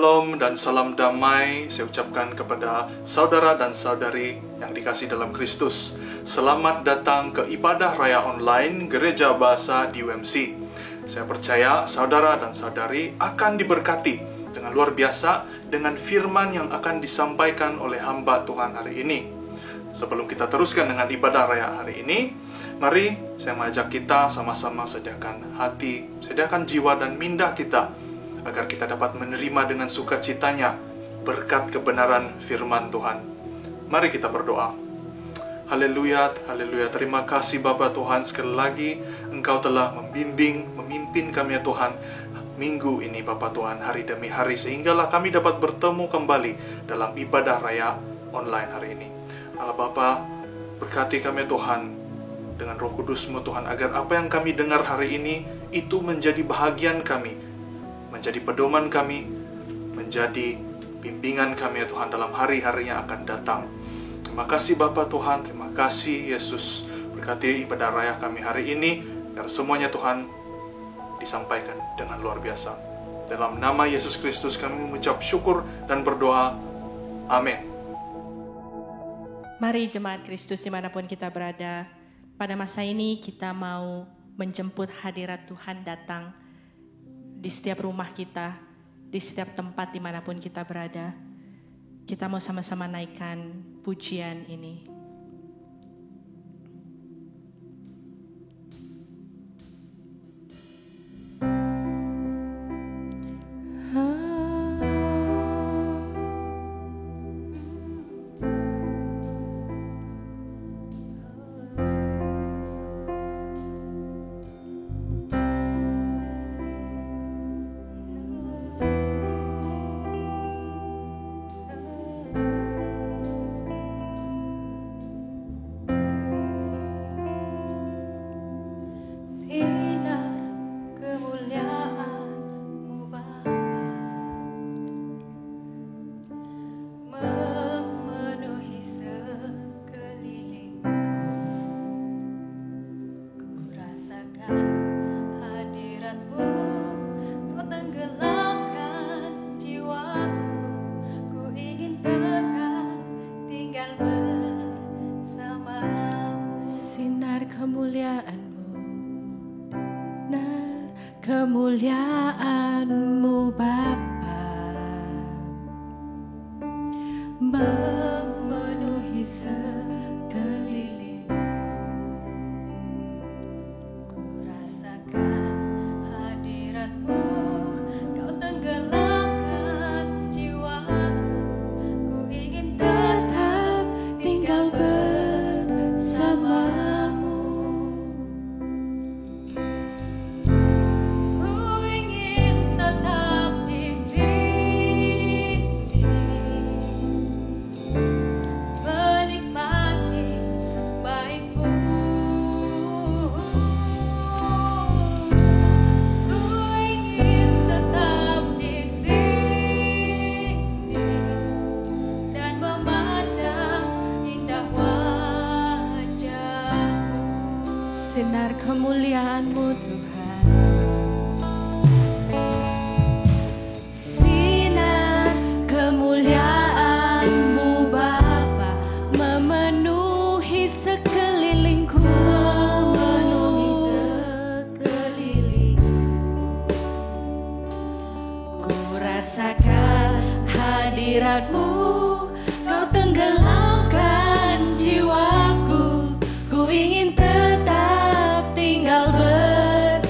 Shalom dan salam damai saya ucapkan kepada saudara dan saudari yang dikasihi dalam Kristus. Selamat datang ke ibadah raya online Gereja Bahasa di UMC. Saya percaya saudara dan saudari akan diberkati dengan luar biasa dengan firman yang akan disampaikan oleh hamba Tuhan hari ini. Sebelum kita teruskan dengan ibadah raya hari ini, mari saya mengajak kita sama-sama sediakan hati, sediakan jiwa dan minda kita, agar kita dapat menerima dengan sukacitanya berkat kebenaran firman Tuhan. Mari kita berdoa. Haleluya, haleluya. Terima kasih Bapa Tuhan, sekali lagi Engkau telah membimbing, memimpin kami ya Tuhan, minggu ini Bapa Tuhan, hari demi hari, sehinggalah kami dapat bertemu kembali dalam ibadah raya online hari ini. Allah Bapa, berkati kami ya Tuhan dengan Roh Kudus-Mu Tuhan, agar apa yang kami dengar hari ini itu menjadi bahagian kami, menjadi pedoman kami, menjadi bimbingan kami ya Tuhan dalam hari-hari yang akan datang. Terima kasih Bapa Tuhan, terima kasih Yesus. Berkati ibadah raya kami hari ini, agar semuanya Tuhan disampaikan dengan luar biasa. Dalam nama Yesus Kristus kami mengucap syukur dan berdoa. Amin. Mari jemaat Kristus dimanapun kita berada, pada masa ini kita mau menjemput hadirat Tuhan datang di setiap rumah kita, di setiap tempat dimanapun kita berada. Kita mau sama-sama naikkan pujian ini. Kemuliaan-Mu Bapa memenuhi sekelilingku, ku rasakan hadirat-Mu, Kau tenggelamkan jiwaku, ku ingin tetap tinggal bersama-Mu. Sinar kemuliaan-Mu Tuhan, sinar kemuliaan-Mu Bapa memenuhi sekelilingku, ku rasakan hadirat-Mu, Kau tenggelamkan jiwaku, ku ingin tetap tinggal bersama-Mu.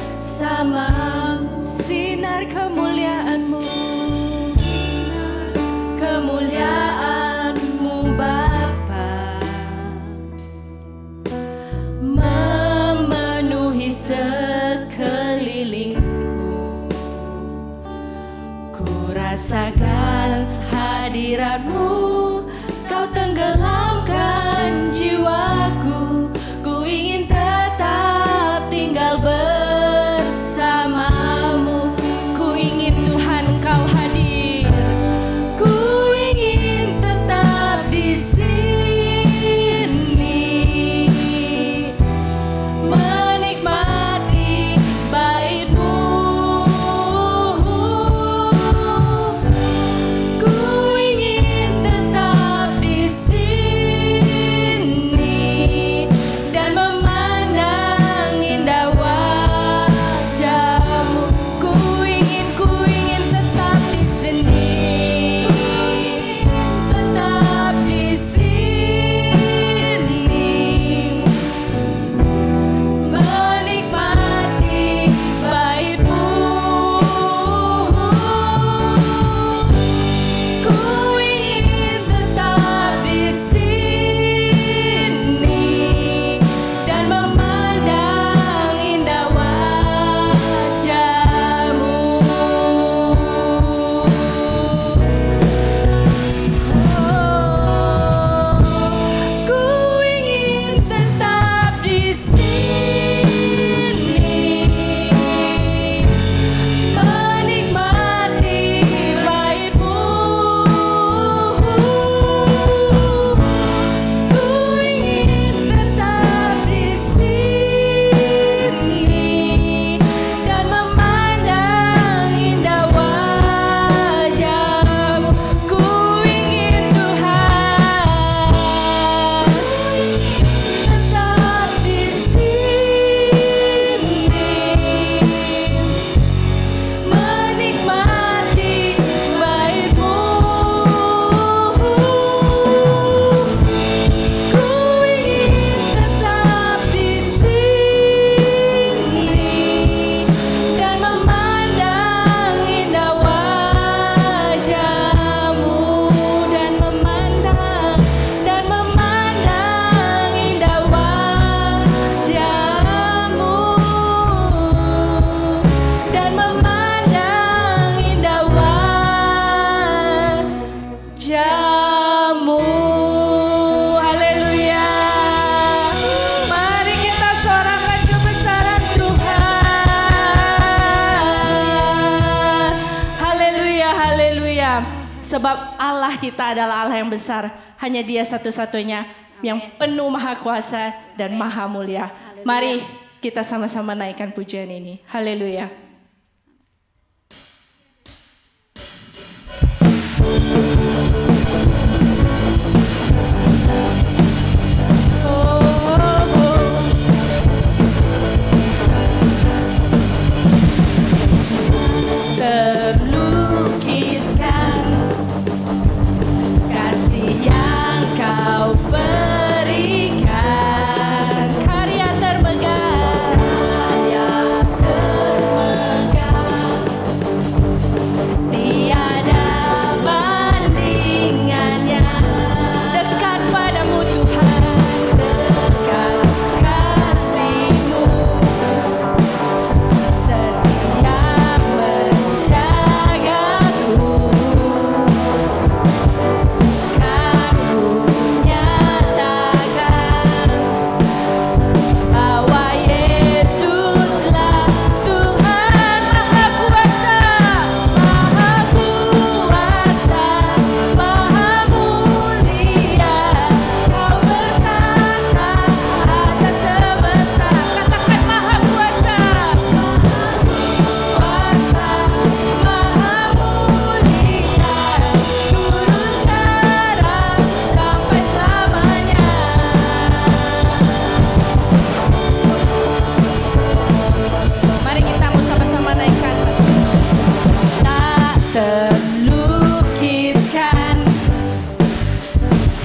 Sebab Allah kita adalah Allah yang besar. Hanya Dia satu-satunya yang penuh maha kuasa dan maha mulia. Mari kita sama-sama naikkan pujian ini. Haleluya. Terlukiskan kasih yang Kau berikan, Karya termegah, tiada bandingannya. dekat padamu Tuhan. Dekat kasih-Mu, setia menjagaku. Kan ku nyatakan bahwa Yesuslah Tuhan Maha Kuasa, Maha Kuasa, Maha Mulia. Kau bertata atas semesta. Katakan Maha Kuasa, Kuasa, Maha Mulia. Turun sekarang sampai selamanya. Mari kita mau sama-sama naikkan. Tak terlukiskan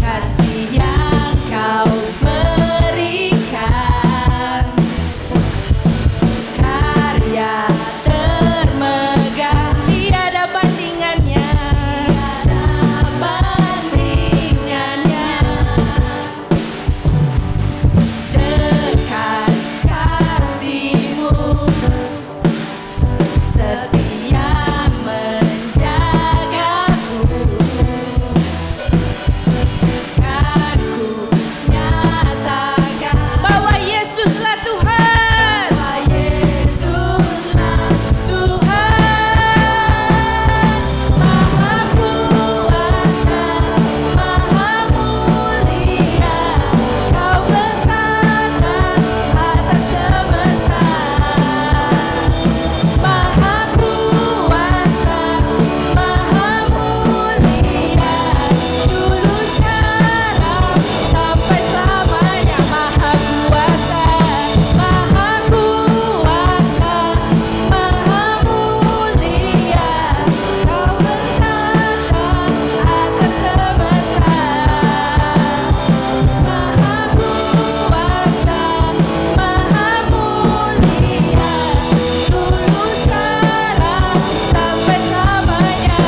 kasih yang Kau berikan, karya termegah, Tiada bandingannya. tiada bandingannya. Dekat kasih-Mu, setia menjagaku. Kan ku nyatakan Bahwa Yesuslah Tuhan. bahwa Yesuslah Tuhan, Maha Kuasa, Maha Mulia. Kau bertata atas semesta. Maha Kuasa, Maha Mulia. Dulu sekarang sampai selamanya. Maha Kuasa, Maha Kuasa, Maha Mulia. Kau bertata atas semesta. Maha Kuasa, Maha Mulia. Dulu sekarang sampai selamanya.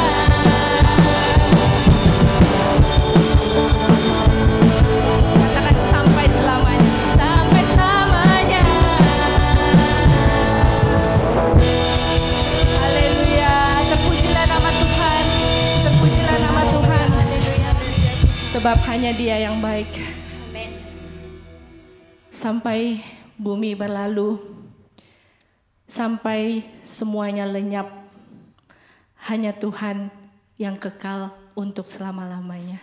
Katakan sampai selamanya. Sampai selamanya. Haleluya. Terpujilah nama Tuhan. Terpujilah nama Tuhan. Sebab hanya Dia yang baik. Sampai bumi berlalu, sampai semuanya lenyap, hanya Tuhan yang kekal untuk selama-lamanya.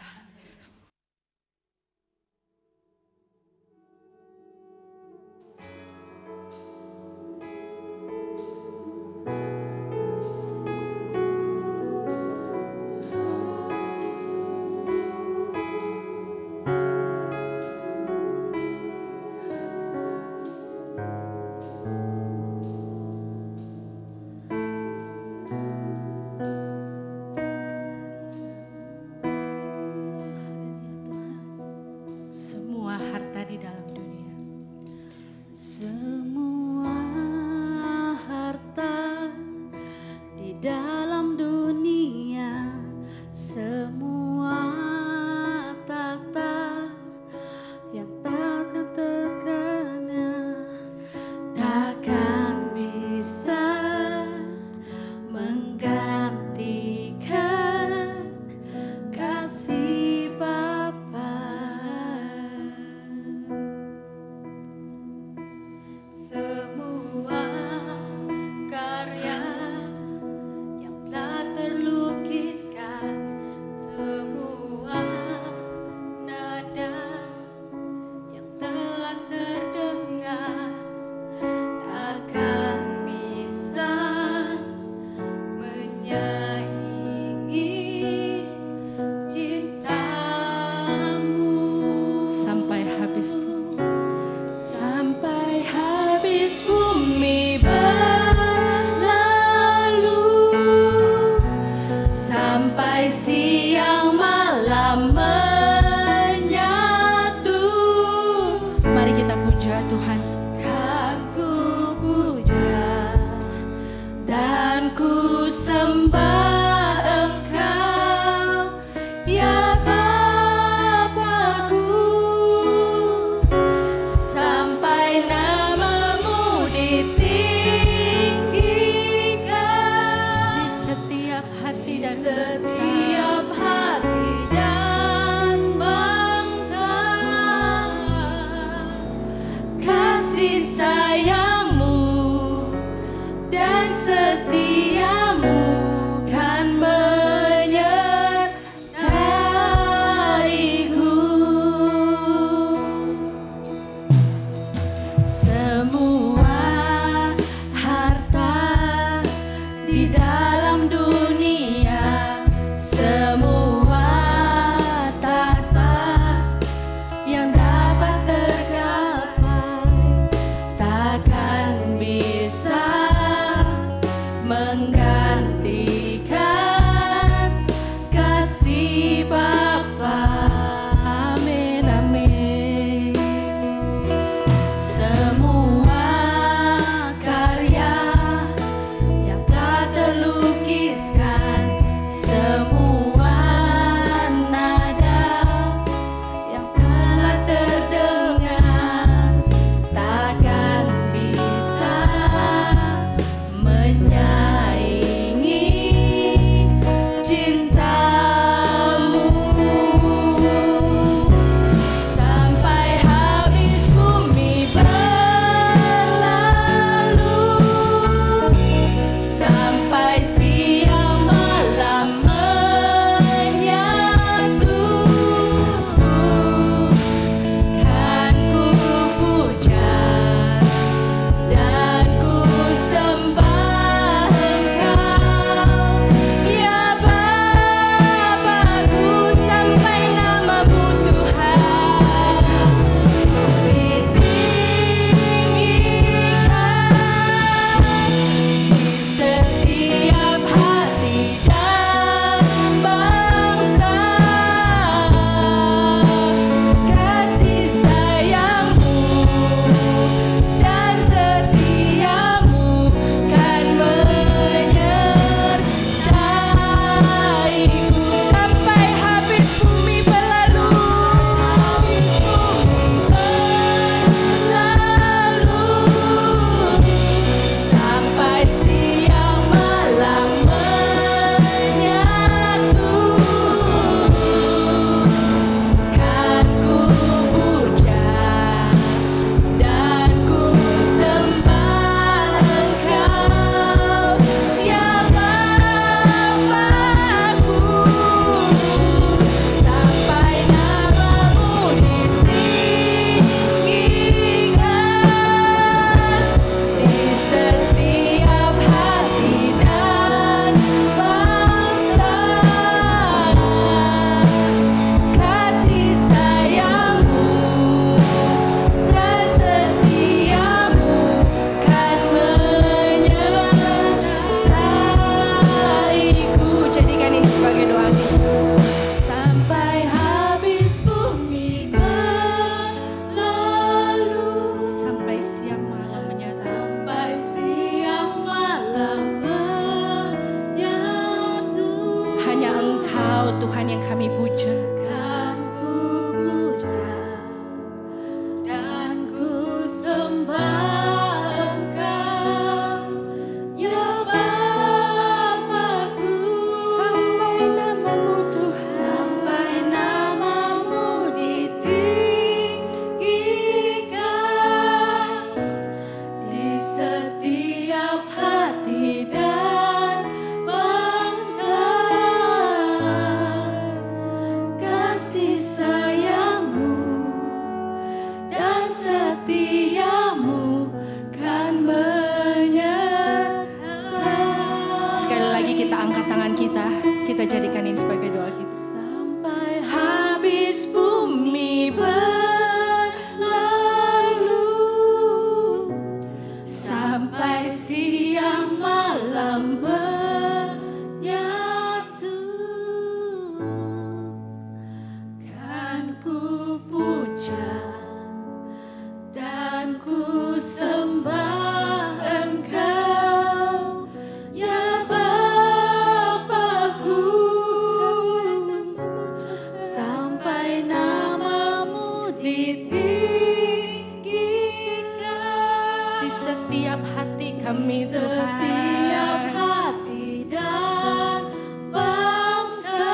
ditinggikan di setiap hati kami Tuhan. setiap hati dan bangsa.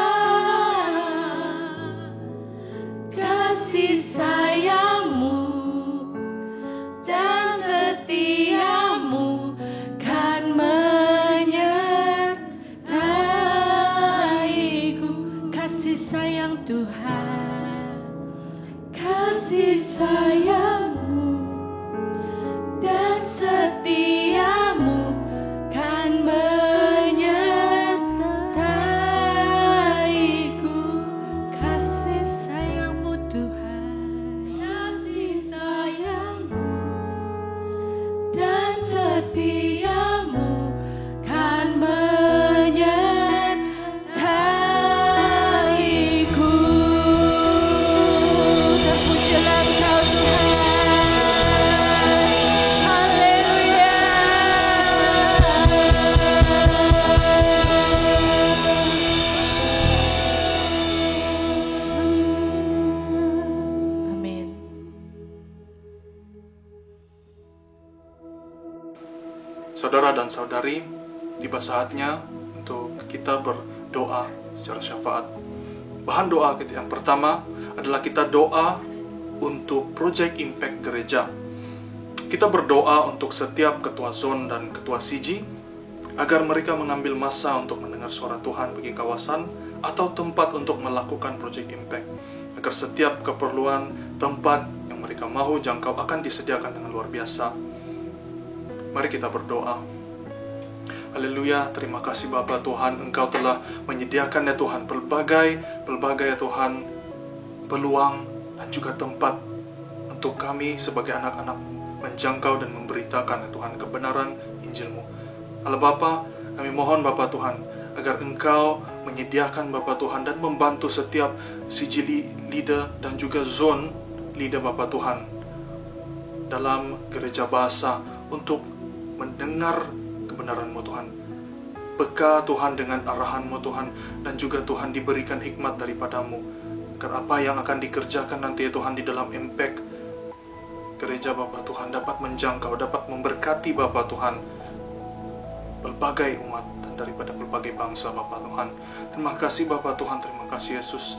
Kasih sayang-Mu dan setia-Mu kan menyertaiku. Kasih sayang Tuhan, Kasih sayang-Mu dan setia-Mu kan menyertaiku. kasih sayang-Mu Tuhan, Kasih sayang-Mu dan setia-Mu kan menyertaiku. Terpujilah Engkau Tuhan. Haleluya. amin. Saudara dan saudari, tiba saatnya untuk kita berdoa secara syafaat. Bahan doa kita yang pertama adalah kita doa untuk Project Impact Gereja. Kita berdoa untuk setiap ketua zon dan ketua CG agar mereka mengambil masa untuk mendengar suara Tuhan bagi kawasan atau tempat untuk melakukan Project Impact, agar setiap keperluan tempat yang mereka mau jangkau akan disediakan dengan luar biasa. Mari kita berdoa. Haleluya, terima kasih Bapa Tuhan, Engkau telah menyediakan ya Tuhan pelbagai ya Tuhan peluang dan juga tempat untuk kami sebagai anak-anak menjangkau dan memberitakan ya Tuhan kebenaran Injil-Mu. Allah Bapa, kami mohon Bapa Tuhan agar Engkau menyediakan Bapa Tuhan dan membantu setiap CG leader dan juga zone leader Bapa Tuhan dalam gereja bahasa untuk mendengar kebenaran-Mu Tuhan. Beka Tuhan dengan arahan-Mu Tuhan, dan juga Tuhan diberikan hikmat daripada-Mu agar apa yang akan dikerjakan nanti ya Tuhan di dalam impact gereja Bapa Tuhan dapat menjangkau, dapat memberkati Bapa Tuhan berbagai umat dan daripada berbagai bangsa Bapa Tuhan. Terima kasih Bapa Tuhan, terima kasih Yesus.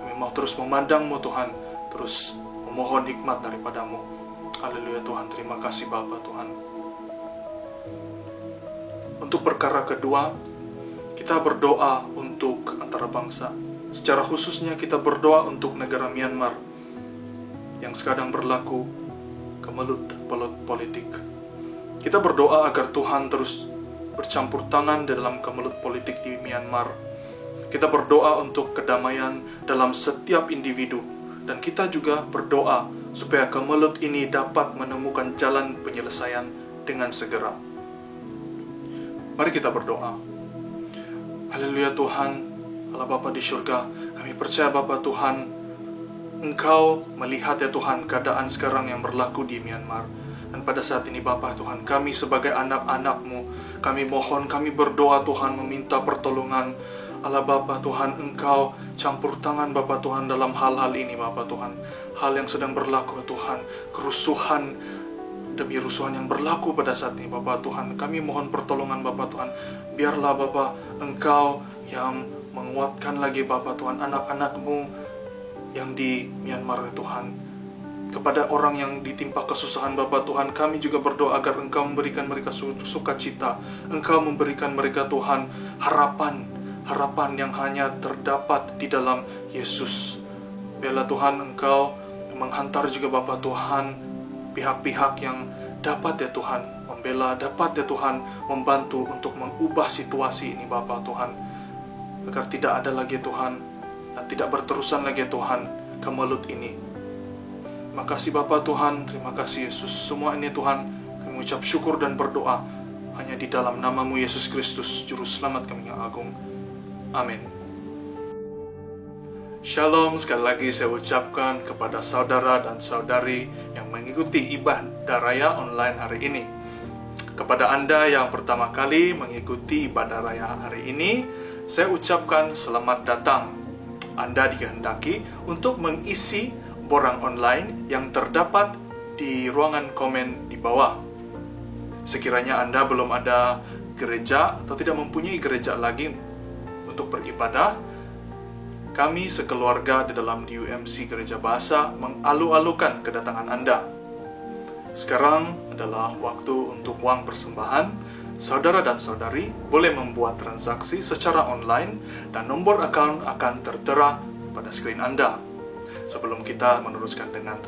Kami mau terus memandang-Mu Tuhan, terus memohon hikmat daripada-Mu. Haleluya Tuhan, terima kasih Bapa Tuhan. Untuk perkara kedua, kita berdoa untuk antara bangsa. Secara khususnya kita berdoa untuk negara Myanmar yang sedang berlaku kemelut politik. Kita berdoa agar Tuhan terus bercampur tangan dalam kemelut politik di Myanmar. Kita berdoa untuk kedamaian dalam setiap individu, dan kita juga berdoa supaya kemelut ini dapat menemukan jalan penyelesaian dengan segera. Mari kita berdoa. Haleluya Tuhan, Allah Bapa di surga, kami percaya Bapa Tuhan, Engkau melihat ya Tuhan keadaan sekarang yang berlaku di Myanmar. Dan pada saat ini Bapa Tuhan, kami sebagai anak-anak-Mu, kami mohon, kami berdoa Tuhan, meminta pertolongan. Allah Bapa Tuhan, Engkau campur tangan Bapa Tuhan dalam hal-hal ini Bapa Tuhan. Hal yang sedang berlaku Tuhan, kerusuhan demi rusuhan yang berlaku pada saat ini Bapa Tuhan. Kami mohon pertolongan Bapa Tuhan. Biarlah Bapa, Engkau yang menguatkan lagi Bapa Tuhan anak-anak-Mu yang di Myanmar Tuhan. Kepada orang yang ditimpa kesusahan Bapa Tuhan, kami juga berdoa agar Engkau memberikan mereka sukacita. Engkau memberikan mereka Tuhan harapan yang hanya terdapat di dalam Yesus. Biarlah Tuhan Engkau menghantar juga Bapa Tuhan pihak-pihak yang dapat ya Tuhan membela, dapat ya Tuhan membantu untuk mengubah situasi ini Bapa Tuhan, agar tidak ada lagi Tuhan dan tidak berterusan lagi Tuhan kemelut ini. Terima kasih Bapa Tuhan, terima kasih Yesus. Semua ini Tuhan kami ucap syukur dan berdoa hanya di dalam nama-Mu Yesus Kristus, Juru Selamat kami yang agung. Amin. Shalom, sekali lagi saya ucapkan kepada saudara dan saudari yang mengikuti ibadah raya online hari ini. Kepada Anda yang pertama kali mengikuti ibadah raya hari ini, saya ucapkan selamat datang. Anda dikehendaki untuk mengisi borang online yang terdapat di ruangan komen di bawah. Sekiranya Anda belum ada gereja atau tidak mempunyai gereja lagi untuk beribadah, kami sekeluarga di dalam DUMC Gereja Bahasa mengalu-alukan kedatangan Anda. Sekarang adalah waktu untuk uang persembahan. Saudara dan saudari boleh membuat transaksi secara online dan nomor account akan tertera pada skrin Anda. Sebelum kita meneruskan dengan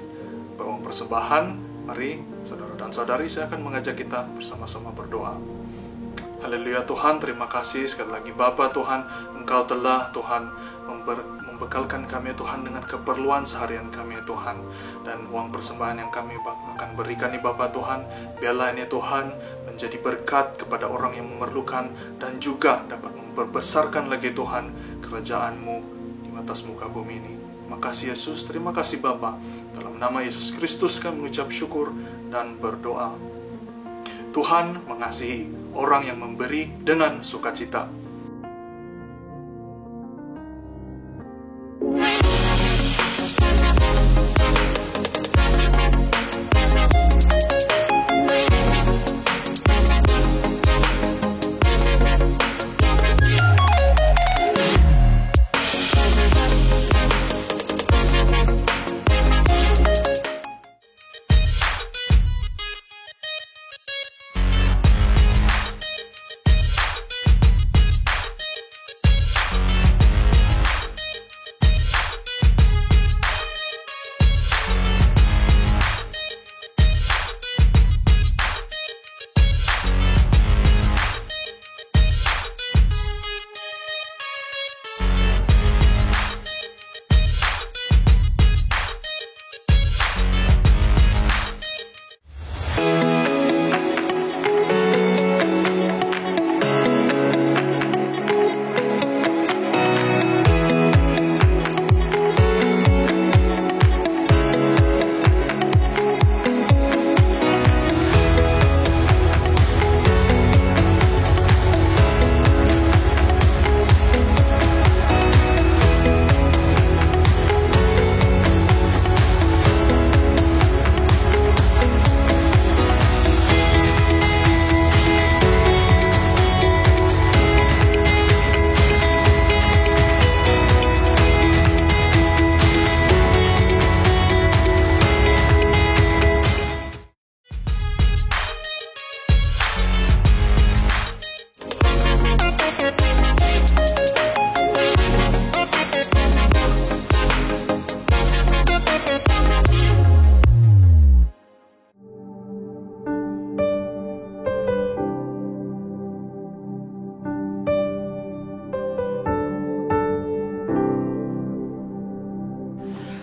uang persembahan, mari saudara dan saudari, saya akan mengajak kita bersama-sama berdoa. Haleluya Tuhan, terima kasih sekali lagi Bapa Tuhan, Engkau telah Tuhan membekalkan kami Tuhan dengan keperluan seharian kami Tuhan. Dan uang persembahan yang kami akan berikan nih Bapa Tuhan, biarlah ini Tuhan menjadi berkat kepada orang yang memerlukan dan juga dapat memperbesarkan lagi Tuhan kerajaan-Mu di atas muka bumi ini. Makasih Yesus, terima kasih Bapa. Dalam nama Yesus Kristus kami mengucap syukur dan berdoa. Tuhan mengasihi orang yang memberi dengan sukacita.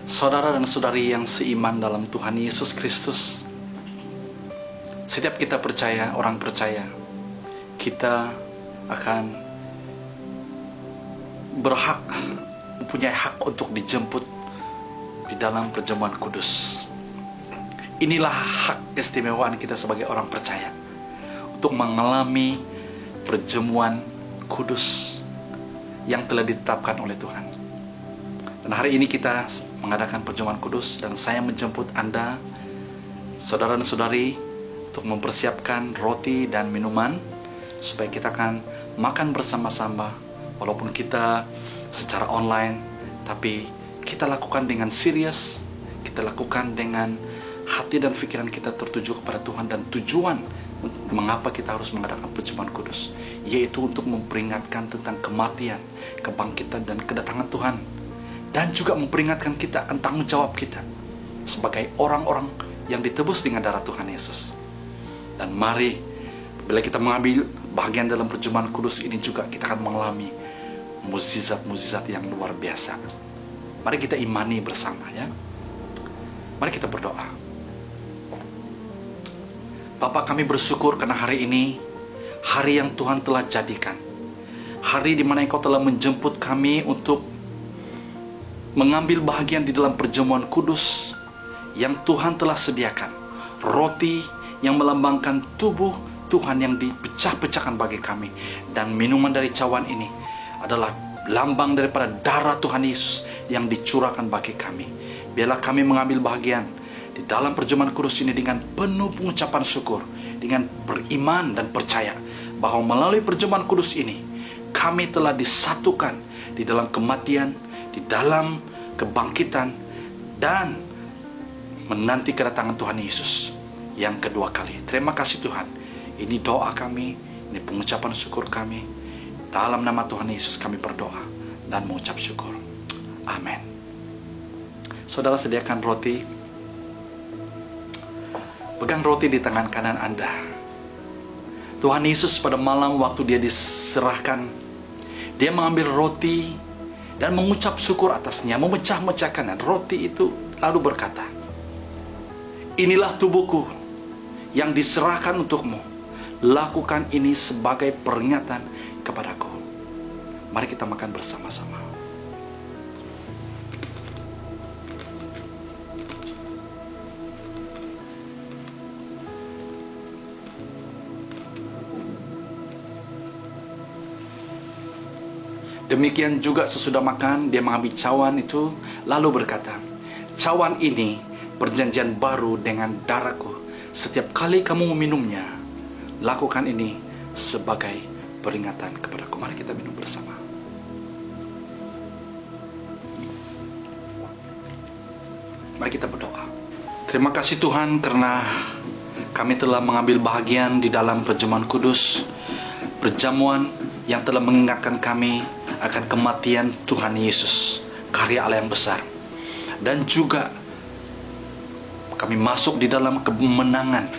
Saudara dan saudari yang seiman dalam Tuhan Yesus Kristus, setiap kita percaya, orang percaya, kita akan berhak, mempunyai hak untuk dijemput di dalam perjamuan kudus. Inilah hak keistimewaan kita sebagai orang percaya, untuk mengalami perjamuan kudus yang telah ditetapkan oleh Tuhan. Dan hari ini kita mengadakan perjamuan kudus, dan saya menjemput Anda, saudara dan saudari, untuk mempersiapkan roti dan minuman supaya kita akan makan bersama-sama. Walaupun kita secara online, tapi kita lakukan dengan serius, kita lakukan dengan hati dan pikiran kita tertuju kepada Tuhan. Dan tujuan mengapa kita harus mengadakan perjamuan kudus, yaitu untuk memperingatkan tentang kematian, kebangkitan, dan kedatangan Tuhan. Dan juga memperingatkan kita akan tanggung jawab kita sebagai orang-orang yang ditebus dengan darah Tuhan Yesus. Dan mari, bila kita mengambil bagian dalam perjamuan kudus ini juga, kita akan mengalami mukjizat-mukjizat yang luar biasa. Mari kita imani bersama, ya. Mari kita berdoa. Bapa, kami bersyukur karena hari ini, hari yang Tuhan telah jadikan. Hari di mana Engkau telah menjemput kami untuk mengambil bahagian di dalam perjamuan kudus yang Tuhan telah sediakan. Roti yang melambangkan tubuh Tuhan yang dipecah-pecahkan bagi kami. Dan minuman dari cawan ini adalah lambang daripada darah Tuhan Yesus yang dicurahkan bagi kami. biarlah kami mengambil bagian di dalam perjamuan kudus ini dengan penuh pengucapan syukur, dengan beriman dan percaya bahwa melalui perjamuan kudus ini kami telah disatukan di dalam kematian, di dalam kebangkitan, dan menanti kedatangan Tuhan Yesus yang kedua kali. Terima kasih Tuhan. Ini doa kami, ini pengucapan syukur kami. Dalam nama Tuhan Yesus kami berdoa dan mengucap syukur. Amin. Saudara, sediakan roti. Pegang roti di tangan kanan Anda. Tuhan Yesus pada malam waktu dia diserahkan, dia mengambil roti dan mengucap syukur atasnya, memecah-mecahkan roti itu, lalu berkata, inilah tubuhku yang diserahkan untukmu. Lakukan ini sebagai peringatan kepadaku. Mari kita makan bersama-sama. Demikian juga sesudah makan, dia mengambil cawan itu, lalu berkata, cawan ini perjanjian baru dengan darahku. Setiap kali kamu meminumnya, lakukan ini sebagai peringatan kepadaku. Mari kita minum bersama. Mari kita berdoa. Terima kasih Tuhan karena kami telah mengambil bahagian di dalam perjamuan kudus, perjamuan yang telah mengingatkan kami akan kematian Tuhan Yesus, karya Allah yang besar. Dan juga kami masuk di dalam kemenangan,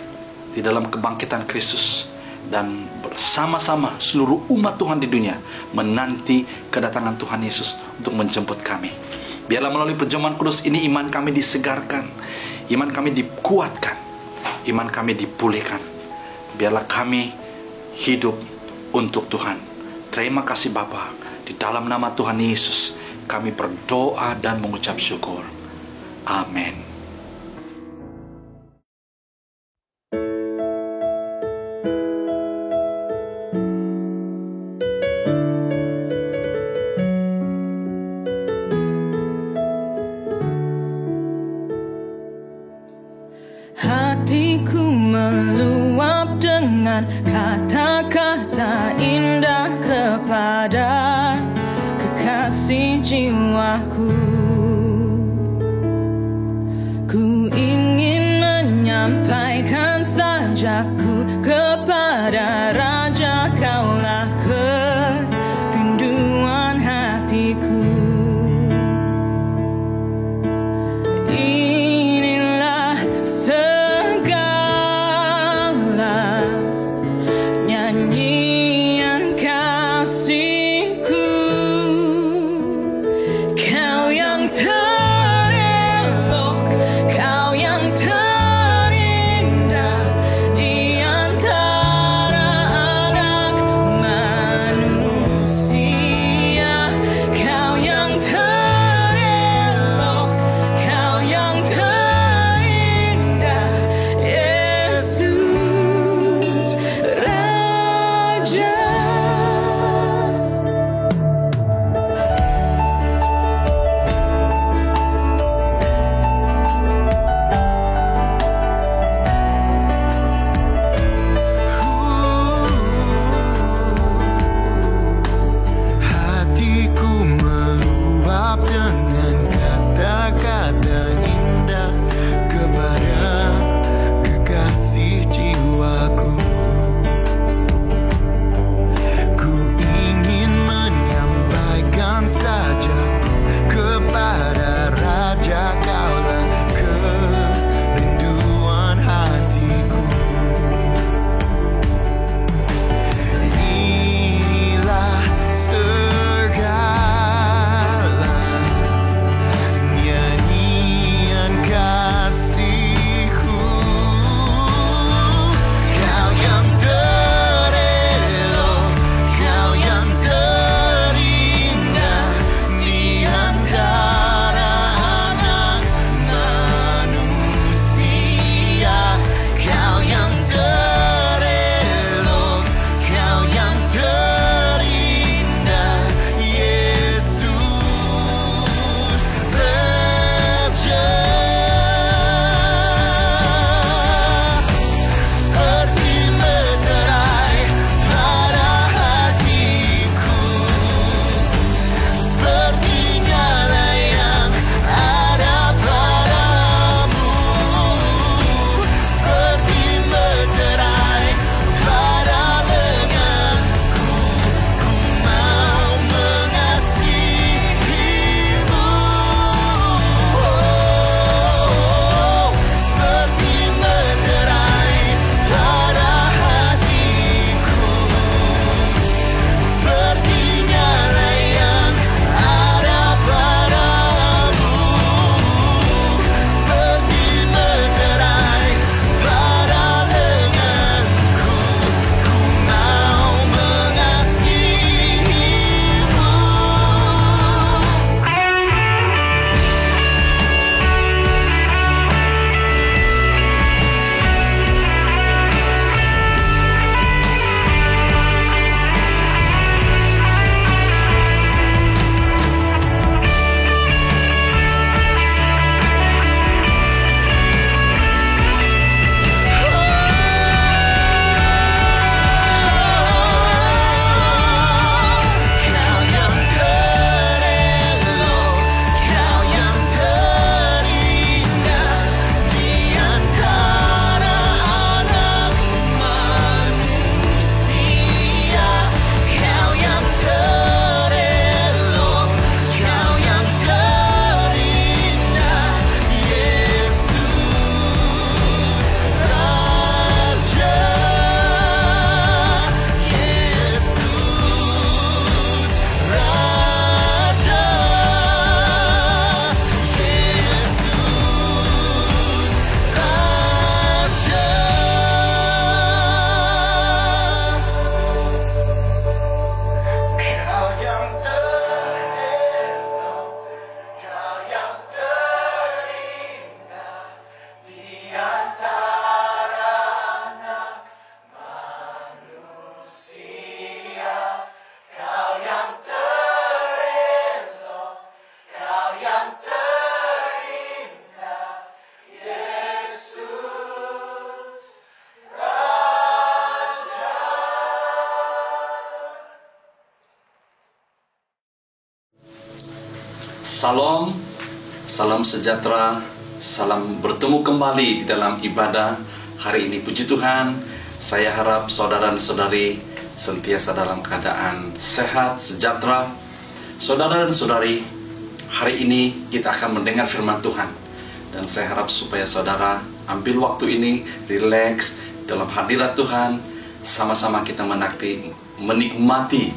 di dalam kebangkitan Kristus, dan bersama-sama seluruh umat Tuhan di dunia menanti kedatangan Tuhan Yesus untuk menjemput kami. Biarlah melalui perjamuan kudus ini iman kami disegarkan, iman kami dikuatkan, iman kami dipulihkan. Biarlah kami hidup untuk Tuhan. Terima kasih Bapa. Di dalam nama Tuhan Yesus kami berdoa dan mengucap syukur. Amin. Hatiku meluap dengan kata-kata indah kepada kekasih jiwaku. Ku ingin menyampaikan sajaku kepada Raja, Kaulah kerinduan hatiku. Kau yang terindah di antara Salam, salam sejahtera, salam bertemu kembali di dalam ibadah hari ini. Puji Tuhan, saya harap saudara dan saudari senantiasa dalam keadaan sehat, sejahtera. Saudara dan saudari, hari ini kita akan mendengar firman Tuhan. Dan saya harap supaya saudara ambil waktu ini, rileks dalam hadirat Tuhan. Sama-sama kita menikmati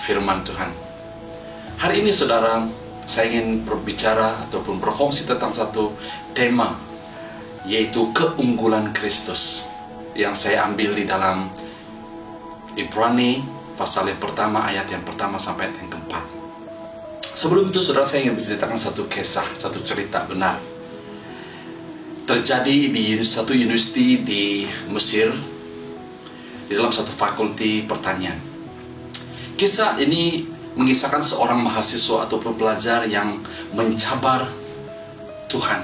firman Tuhan. Hari ini saudara, saya ingin berbicara ataupun berkongsi tentang satu tema, yaitu keunggulan Kristus, yang saya ambil di dalam Ibrani pasal yang pertama, ayat yang pertama sampai ayat yang keempat. Sebelum itu saudara, saya ingin menceritakan satu kisah, satu cerita benar. Terjadi di satu university di Mesir, di dalam satu fakulti pertanian. Kisah ini mengisahkan seorang mahasiswa ataupun pelajar yang mencabar Tuhan.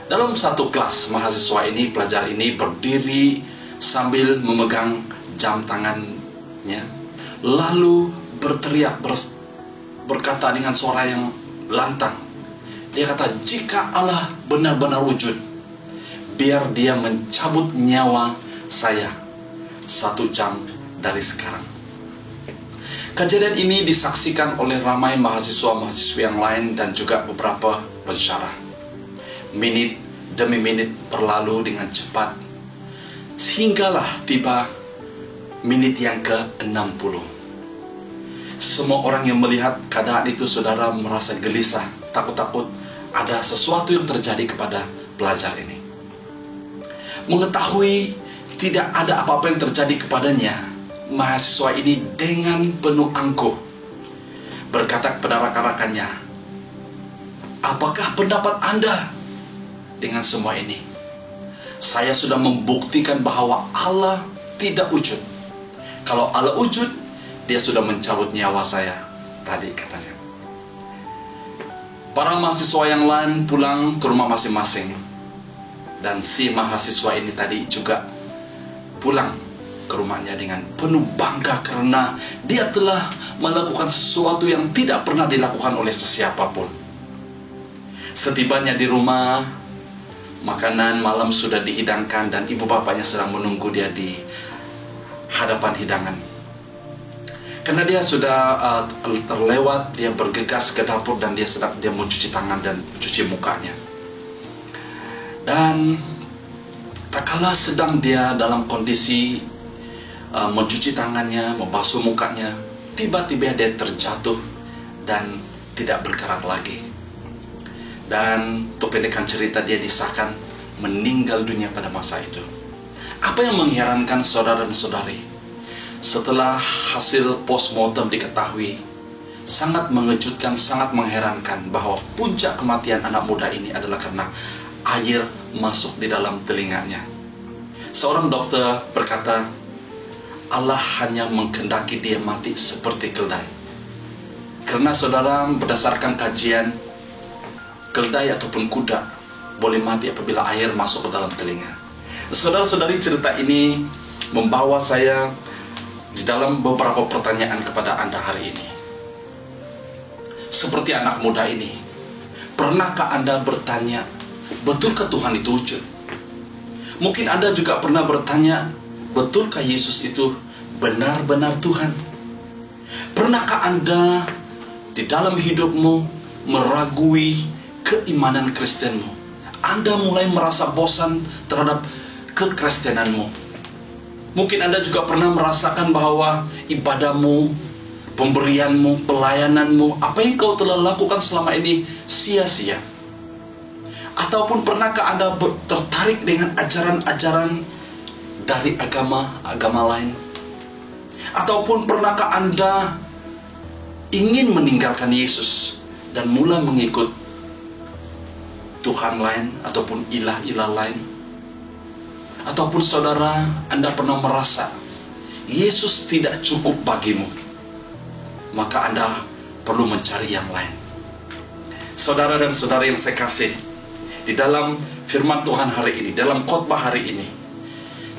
Dalam satu kelas, mahasiswa ini, pelajar ini berdiri sambil memegang jam tangannya, lalu berteriak, berkata dengan suara yang lantang. Dia kata, jika Allah benar-benar wujud, biar dia mencabut nyawa saya 1 jam dari sekarang. Kejadian ini disaksikan oleh ramai mahasiswa-mahasiswa yang lain dan juga beberapa pensyarah. Menit demi menit berlalu dengan cepat, sehinggalah tiba menit yang ke-60. Semua orang yang melihat keadaan itu, saudara, merasa gelisah, takut-takut ada sesuatu yang terjadi kepada pelajar ini. Mengetahui tidak ada apa-apa yang terjadi kepadanya, mahasiswa ini dengan penuh angkuh berkata kepada rakan-rakannya, apakah pendapat Anda dengan semua ini? Saya sudah membuktikan bahwa Allah tidak wujud. Kalau Allah wujud, dia sudah mencabut nyawa saya tadi, katanya. Para mahasiswa yang lain pulang ke rumah masing-masing. Dan si mahasiswa ini tadi juga pulang ke rumahnya dengan penuh bangga karena dia telah melakukan sesuatu yang tidak pernah dilakukan oleh sesiapapun. Setibanya di rumah, makanan malam sudah dihidangkan dan ibu bapaknya sedang menunggu dia di hadapan hidangan. Karena dia sudah terlewat, dia bergegas ke dapur dan dia mau cuci tangan dan cuci mukanya. Dan tak kala sedang dia dalam kondisi mencuci tangannya, membasuh mukanya, tiba-tiba dia terjatuh dan tidak bergerak lagi. Dan untuk pendekkan cerita, dia disahkan meninggal dunia pada masa itu. Apa yang mengherankan saudara dan saudari, setelah hasil postmortem diketahui, sangat mengejutkan, sangat mengherankan bahwa puncak kematian anak muda ini adalah karena air masuk di dalam telinganya. Seorang dokter berkata, Allah hanya menghendaki dia mati seperti keldai. Karena saudara, berdasarkan kajian, keldai ataupun kuda boleh mati apabila air masuk ke dalam telinga. Saudara-saudari, cerita ini membawa saya di dalam beberapa pertanyaan kepada Anda hari ini. Seperti anak muda ini, pernahkah Anda bertanya, betulkah Tuhan itu wujud? Mungkin Anda juga pernah bertanya, betulkah Yesus itu benar-benar Tuhan? Pernahkah Anda di dalam hidupmu meragui keimanan Kristenmu? Anda mulai merasa bosan terhadap kekristenanmu. Mungkin Anda juga pernah merasakan bahwa ibadahmu, pemberianmu, pelayananmu, apa yang kau telah lakukan selama ini sia-sia. Ataupun pernahkah Anda tertarik dengan ajaran-ajaran dari agama lain? Ataupun pernahkah Anda ingin meninggalkan Yesus dan mulai mengikut Tuhan lain ataupun ilah-ilah lain? Ataupun saudara, Anda pernah merasa Yesus tidak cukup bagimu, maka Anda perlu mencari yang lain. Saudara dan saudara yang saya kasih, di dalam firman Tuhan hari ini, dalam khotbah hari ini,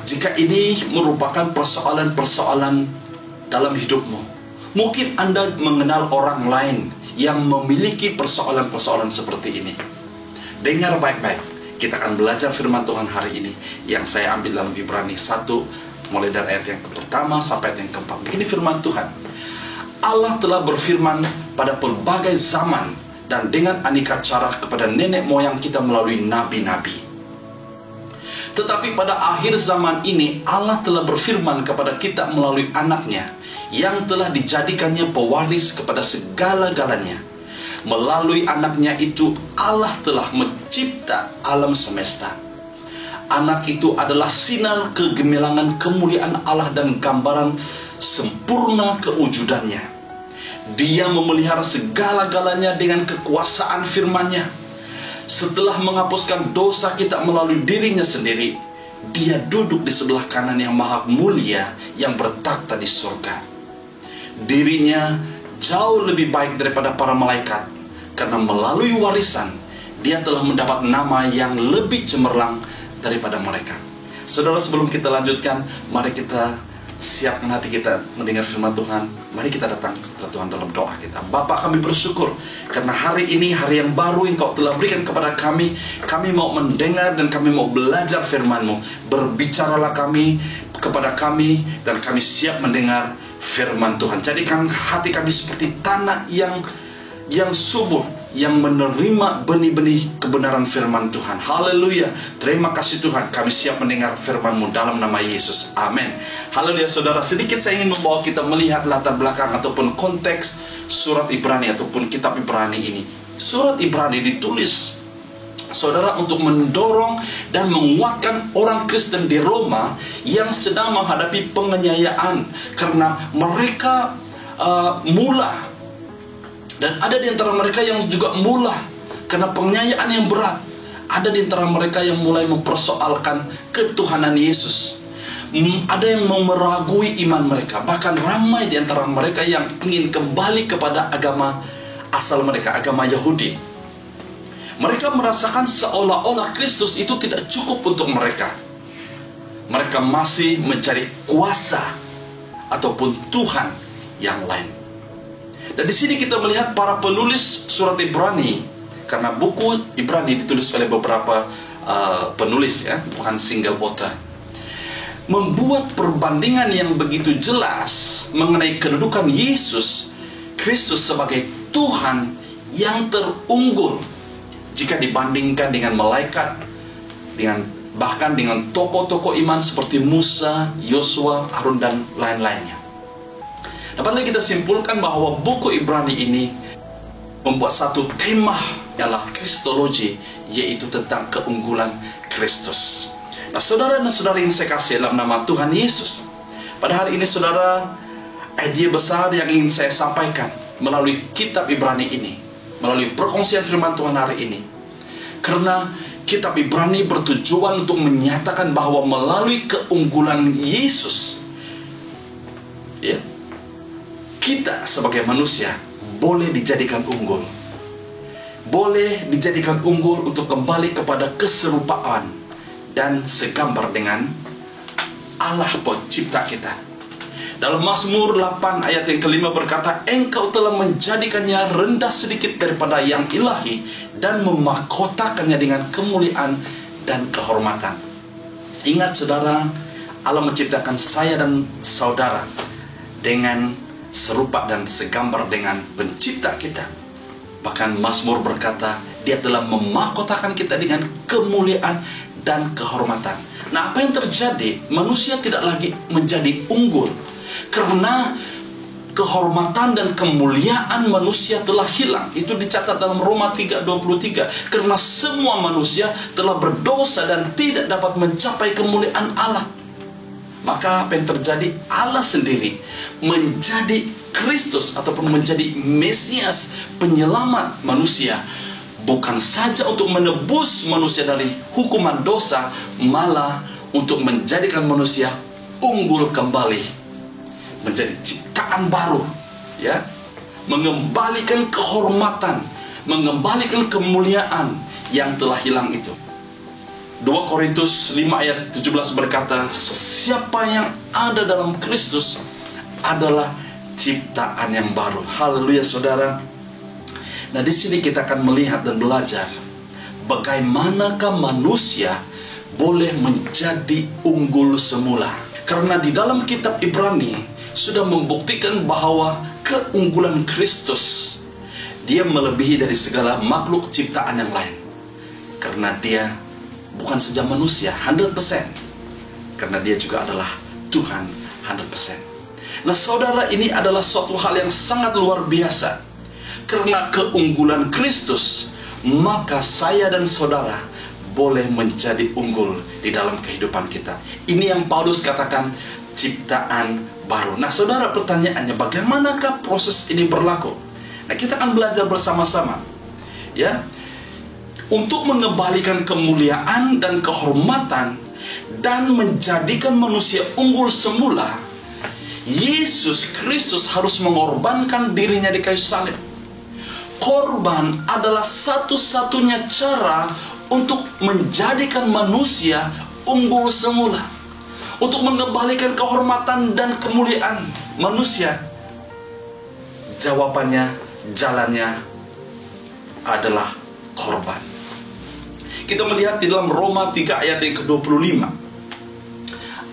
jika ini merupakan persoalan-persoalan dalam hidupmu, Mungkin Anda mengenal orang lain yang memiliki persoalan-persoalan seperti ini. Dengar baik-baik. Kita akan belajar firman Tuhan hari ini yang saya ambil dalam Ibrani 1 mulai dari ayat yang pertama sampai ayat yang keempat. Begini firman Tuhan. Allah telah berfirman pada pelbagai zaman dan dengan aneka cara kepada nenek moyang kita melalui nabi-nabi. Tetapi pada akhir zaman ini Allah telah berfirman kepada kita melalui anaknya yang telah dijadikannya pewaris kepada segala-galanya. Melalui anaknya itu Allah telah mencipta alam semesta. Anak itu adalah sinar kegemilangan kemuliaan Allah dan gambaran sempurna kewujudannya. Dia memelihara segala-galanya dengan kekuasaan firman-Nya. Setelah menghapuskan dosa kita melalui dirinya sendiri, Dia duduk di sebelah kanan yang maha mulia yang bertakhta di surga. Dirinya jauh lebih baik daripada para malaikat, karena melalui warisan Dia telah mendapat nama yang lebih cemerlang daripada mereka. Saudara, sebelum kita lanjutkan, mari kita siapkan hati kita mendengar firman Tuhan. Mari kita datang kepada Tuhan dalam doa kita. Bapa, kami bersyukur karena hari ini hari yang baru Engkau telah berikan kepada kami. Kami mau mendengar dan kami mau belajar firman-Mu. Berbicaralah kami kepada kami dan kami siap mendengar firman Tuhan. Jadikan hati kami seperti tanah yang subur, yang menerima benih-benih kebenaran firman Tuhan. Haleluya. Terima kasih Tuhan, kami siap mendengar firman-Mu dalam nama Yesus. Amin. Haleluya. Saudara, sedikit saya ingin membawa kita melihat latar belakang ataupun konteks surat Ibrani ataupun kitab Ibrani ini. Surat Ibrani ditulis, saudara, untuk mendorong dan menguatkan orang Kristen di Roma yang sedang menghadapi penganiayaan karena mereka mula. Dan ada di antara mereka yang juga mula karena penganiayaan yang berat. Ada di antara mereka yang mulai mempersoalkan ketuhanan Yesus. Ada yang meragui iman mereka. Bahkan ramai di antara mereka yang ingin kembali kepada agama asal mereka, agama Yahudi. Mereka merasakan seolah-olah Kristus itu tidak cukup untuk mereka. Mereka masih mencari kuasa ataupun Tuhan yang lain. Dan di sini kita melihat para penulis surat Ibrani, karena buku Ibrani ditulis oleh beberapa penulis, ya, bukan single author, membuat perbandingan yang begitu jelas mengenai kedudukan Yesus Kristus sebagai Tuhan yang terunggul jika dibandingkan dengan malaikat, bahkan dengan tokoh-tokoh iman seperti Musa, Yosua, Harun dan lain-lainnya. Dapat kita simpulkan bahwa buku Ibrani ini membuat satu tema ialah Kristologi, yaitu tentang keunggulan Kristus. Nah, saudara dan saudari yang saya kasih dalam nama Tuhan Yesus, pada hari ini saudara, idea besar yang ingin saya sampaikan melalui kitab Ibrani ini, melalui perkongsian firman Tuhan hari ini, karena kitab Ibrani bertujuan untuk menyatakan bahwa melalui keunggulan Yesus, ya, kita sebagai manusia boleh dijadikan unggul. Boleh dijadikan unggul untuk kembali kepada keserupaan dan segambar dengan Allah pencipta kita. Dalam Mazmur 8 ayat yang kelima berkata, Engkau telah menjadikannya rendah sedikit daripada yang ilahi dan memahkotakannya dengan kemuliaan dan kehormatan. Ingat saudara, Allah menciptakan saya dan saudara dengan serupa dan segambar dengan pencipta kita. Bahkan Mazmur berkata, Dia telah memahkotakan kita dengan kemuliaan dan kehormatan. Nah, apa yang terjadi? Manusia tidak lagi menjadi unggul karena kehormatan dan kemuliaan manusia telah hilang. Itu dicatat dalam Roma 3:23. Karena semua manusia telah berdosa dan tidak dapat mencapai kemuliaan Allah. Maka apa yang terjadi? Allah sendiri menjadi Kristus ataupun menjadi Mesias, penyelamat manusia, bukan saja untuk menebus manusia dari hukuman dosa, malah untuk menjadikan manusia unggul kembali, menjadi ciptaan baru, ya, mengembalikan kehormatan, mengembalikan kemuliaan yang telah hilang itu. 2 Korintus 5 ayat 17 berkata, Siapa yang ada dalam Kristus adalah ciptaan yang baru. Haleluya saudara. Nah di sini kita akan melihat dan belajar bagaimanakah manusia boleh menjadi unggul semula. Karena di dalam kitab Ibrani sudah membuktikan bahwa keunggulan Kristus, dia melebihi dari segala makhluk ciptaan yang lain. Karena dia bukan saja manusia 100%, karena dia juga adalah Tuhan 100%. Nah saudara, ini adalah suatu hal yang sangat luar biasa. Karena keunggulan Kristus, maka saya dan saudara boleh menjadi unggul di dalam kehidupan kita. Ini yang Paulus katakan ciptaan baru. Nah saudara, pertanyaannya bagaimanakah proses ini berlaku? Nah kita akan belajar bersama-sama ya, untuk mengembalikan kemuliaan dan kehormatan dan menjadikan manusia unggul semula. Yesus Kristus harus mengorbankan dirinya di kayu salib. Korban adalah satu-satunya cara untuk menjadikan manusia unggul semula, untuk mengembalikan kehormatan dan kemuliaan manusia. Jawabannya, jalannya adalah korban. Kita melihat di dalam Roma 3 ayat yang ke-25.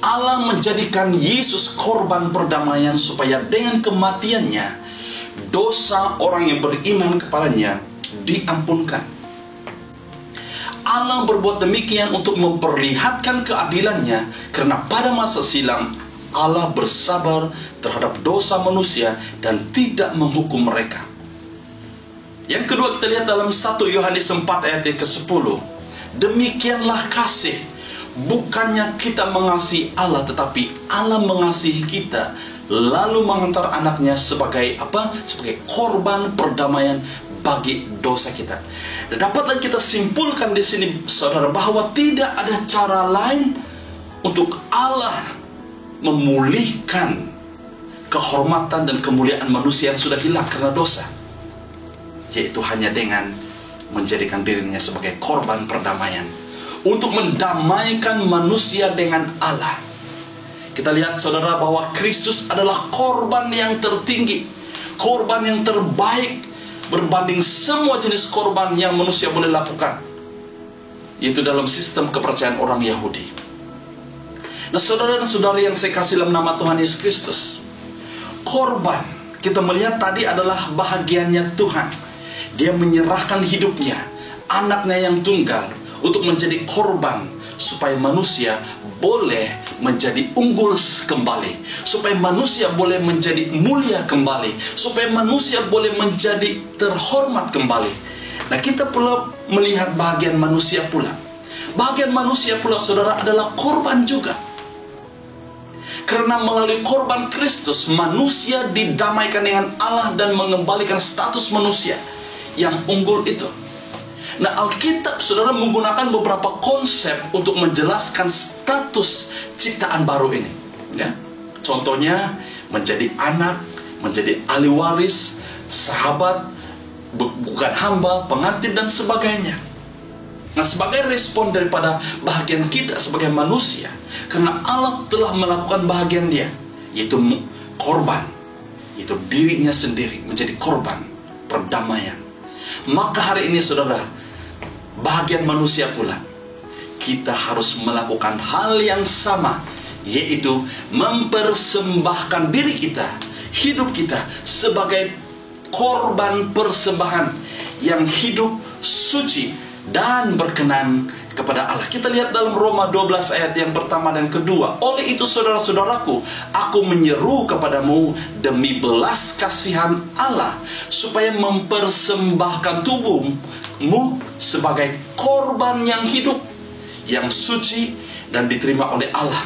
Allah menjadikan Yesus korban perdamaian supaya dengan kematiannya dosa orang yang beriman kepadanya diampunkan. Allah berbuat demikian untuk memperlihatkan keadilannya, karena pada masa silam Allah bersabar terhadap dosa manusia dan tidak menghukum mereka. Yang kedua kita lihat dalam 1 Yohanes 4 ayat yang ke-10. Demikianlah kasih, bukannya kita mengasihi Allah, tetapi Allah mengasihi kita, lalu menghantar anaknya sebagai apa? Sebagai korban perdamaian bagi dosa kita. Dan dapatlah kita simpulkan di sini saudara, bahwa tidak ada cara lain untuk Allah memulihkan kehormatan dan kemuliaan manusia yang sudah hilang karena dosa, yaitu hanya dengan menjadikan dirinya sebagai korban perdamaian untuk mendamaikan manusia dengan Allah. Kita lihat saudara bahwa Kristus adalah korban yang tertinggi, korban yang terbaik berbanding semua jenis korban yang manusia boleh lakukan, yaitu dalam sistem kepercayaan orang Yahudi. Nah saudara dan saudari yang saya kasih dalam nama Tuhan Yesus Kristus, korban kita melihat tadi adalah bahagiannya Tuhan. Dia menyerahkan hidupnya, anaknya yang tunggal, untuk menjadi korban supaya manusia boleh menjadi unggul kembali, supaya manusia boleh menjadi mulia kembali, supaya manusia boleh menjadi terhormat kembali. Nah kita pula melihat bagian manusia pula. Bagian manusia pula saudara adalah korban juga. Karena melalui korban Kristus, manusia didamaikan dengan Allah dan mengembalikan status manusia yang unggul itu. Nah Alkitab saudara menggunakan beberapa konsep untuk menjelaskan status ciptaan baru ini ya. Contohnya menjadi anak, menjadi ahli waris, sahabat, bukan hamba, pengantin dan sebagainya. Nah sebagai respon daripada bahagian kita sebagai manusia, karena Allah telah melakukan bahagian dia, yaitu korban, yaitu dirinya sendiri menjadi korban perdamaian. Maka hari ini saudara, bahagian manusia pula, kita harus melakukan hal yang sama, yaitu mempersembahkan diri kita, hidup kita sebagai korban persembahan yang hidup, suci dan berkenan kepada Allah. Kita lihat dalam Roma 12 ayat yang pertama dan kedua. Oleh itu saudara-saudaraku, aku menyeru kepadamu demi belas kasihan Allah, supaya mempersembahkan tubuhmu sebagai korban yang hidup, yang suci dan diterima oleh Allah.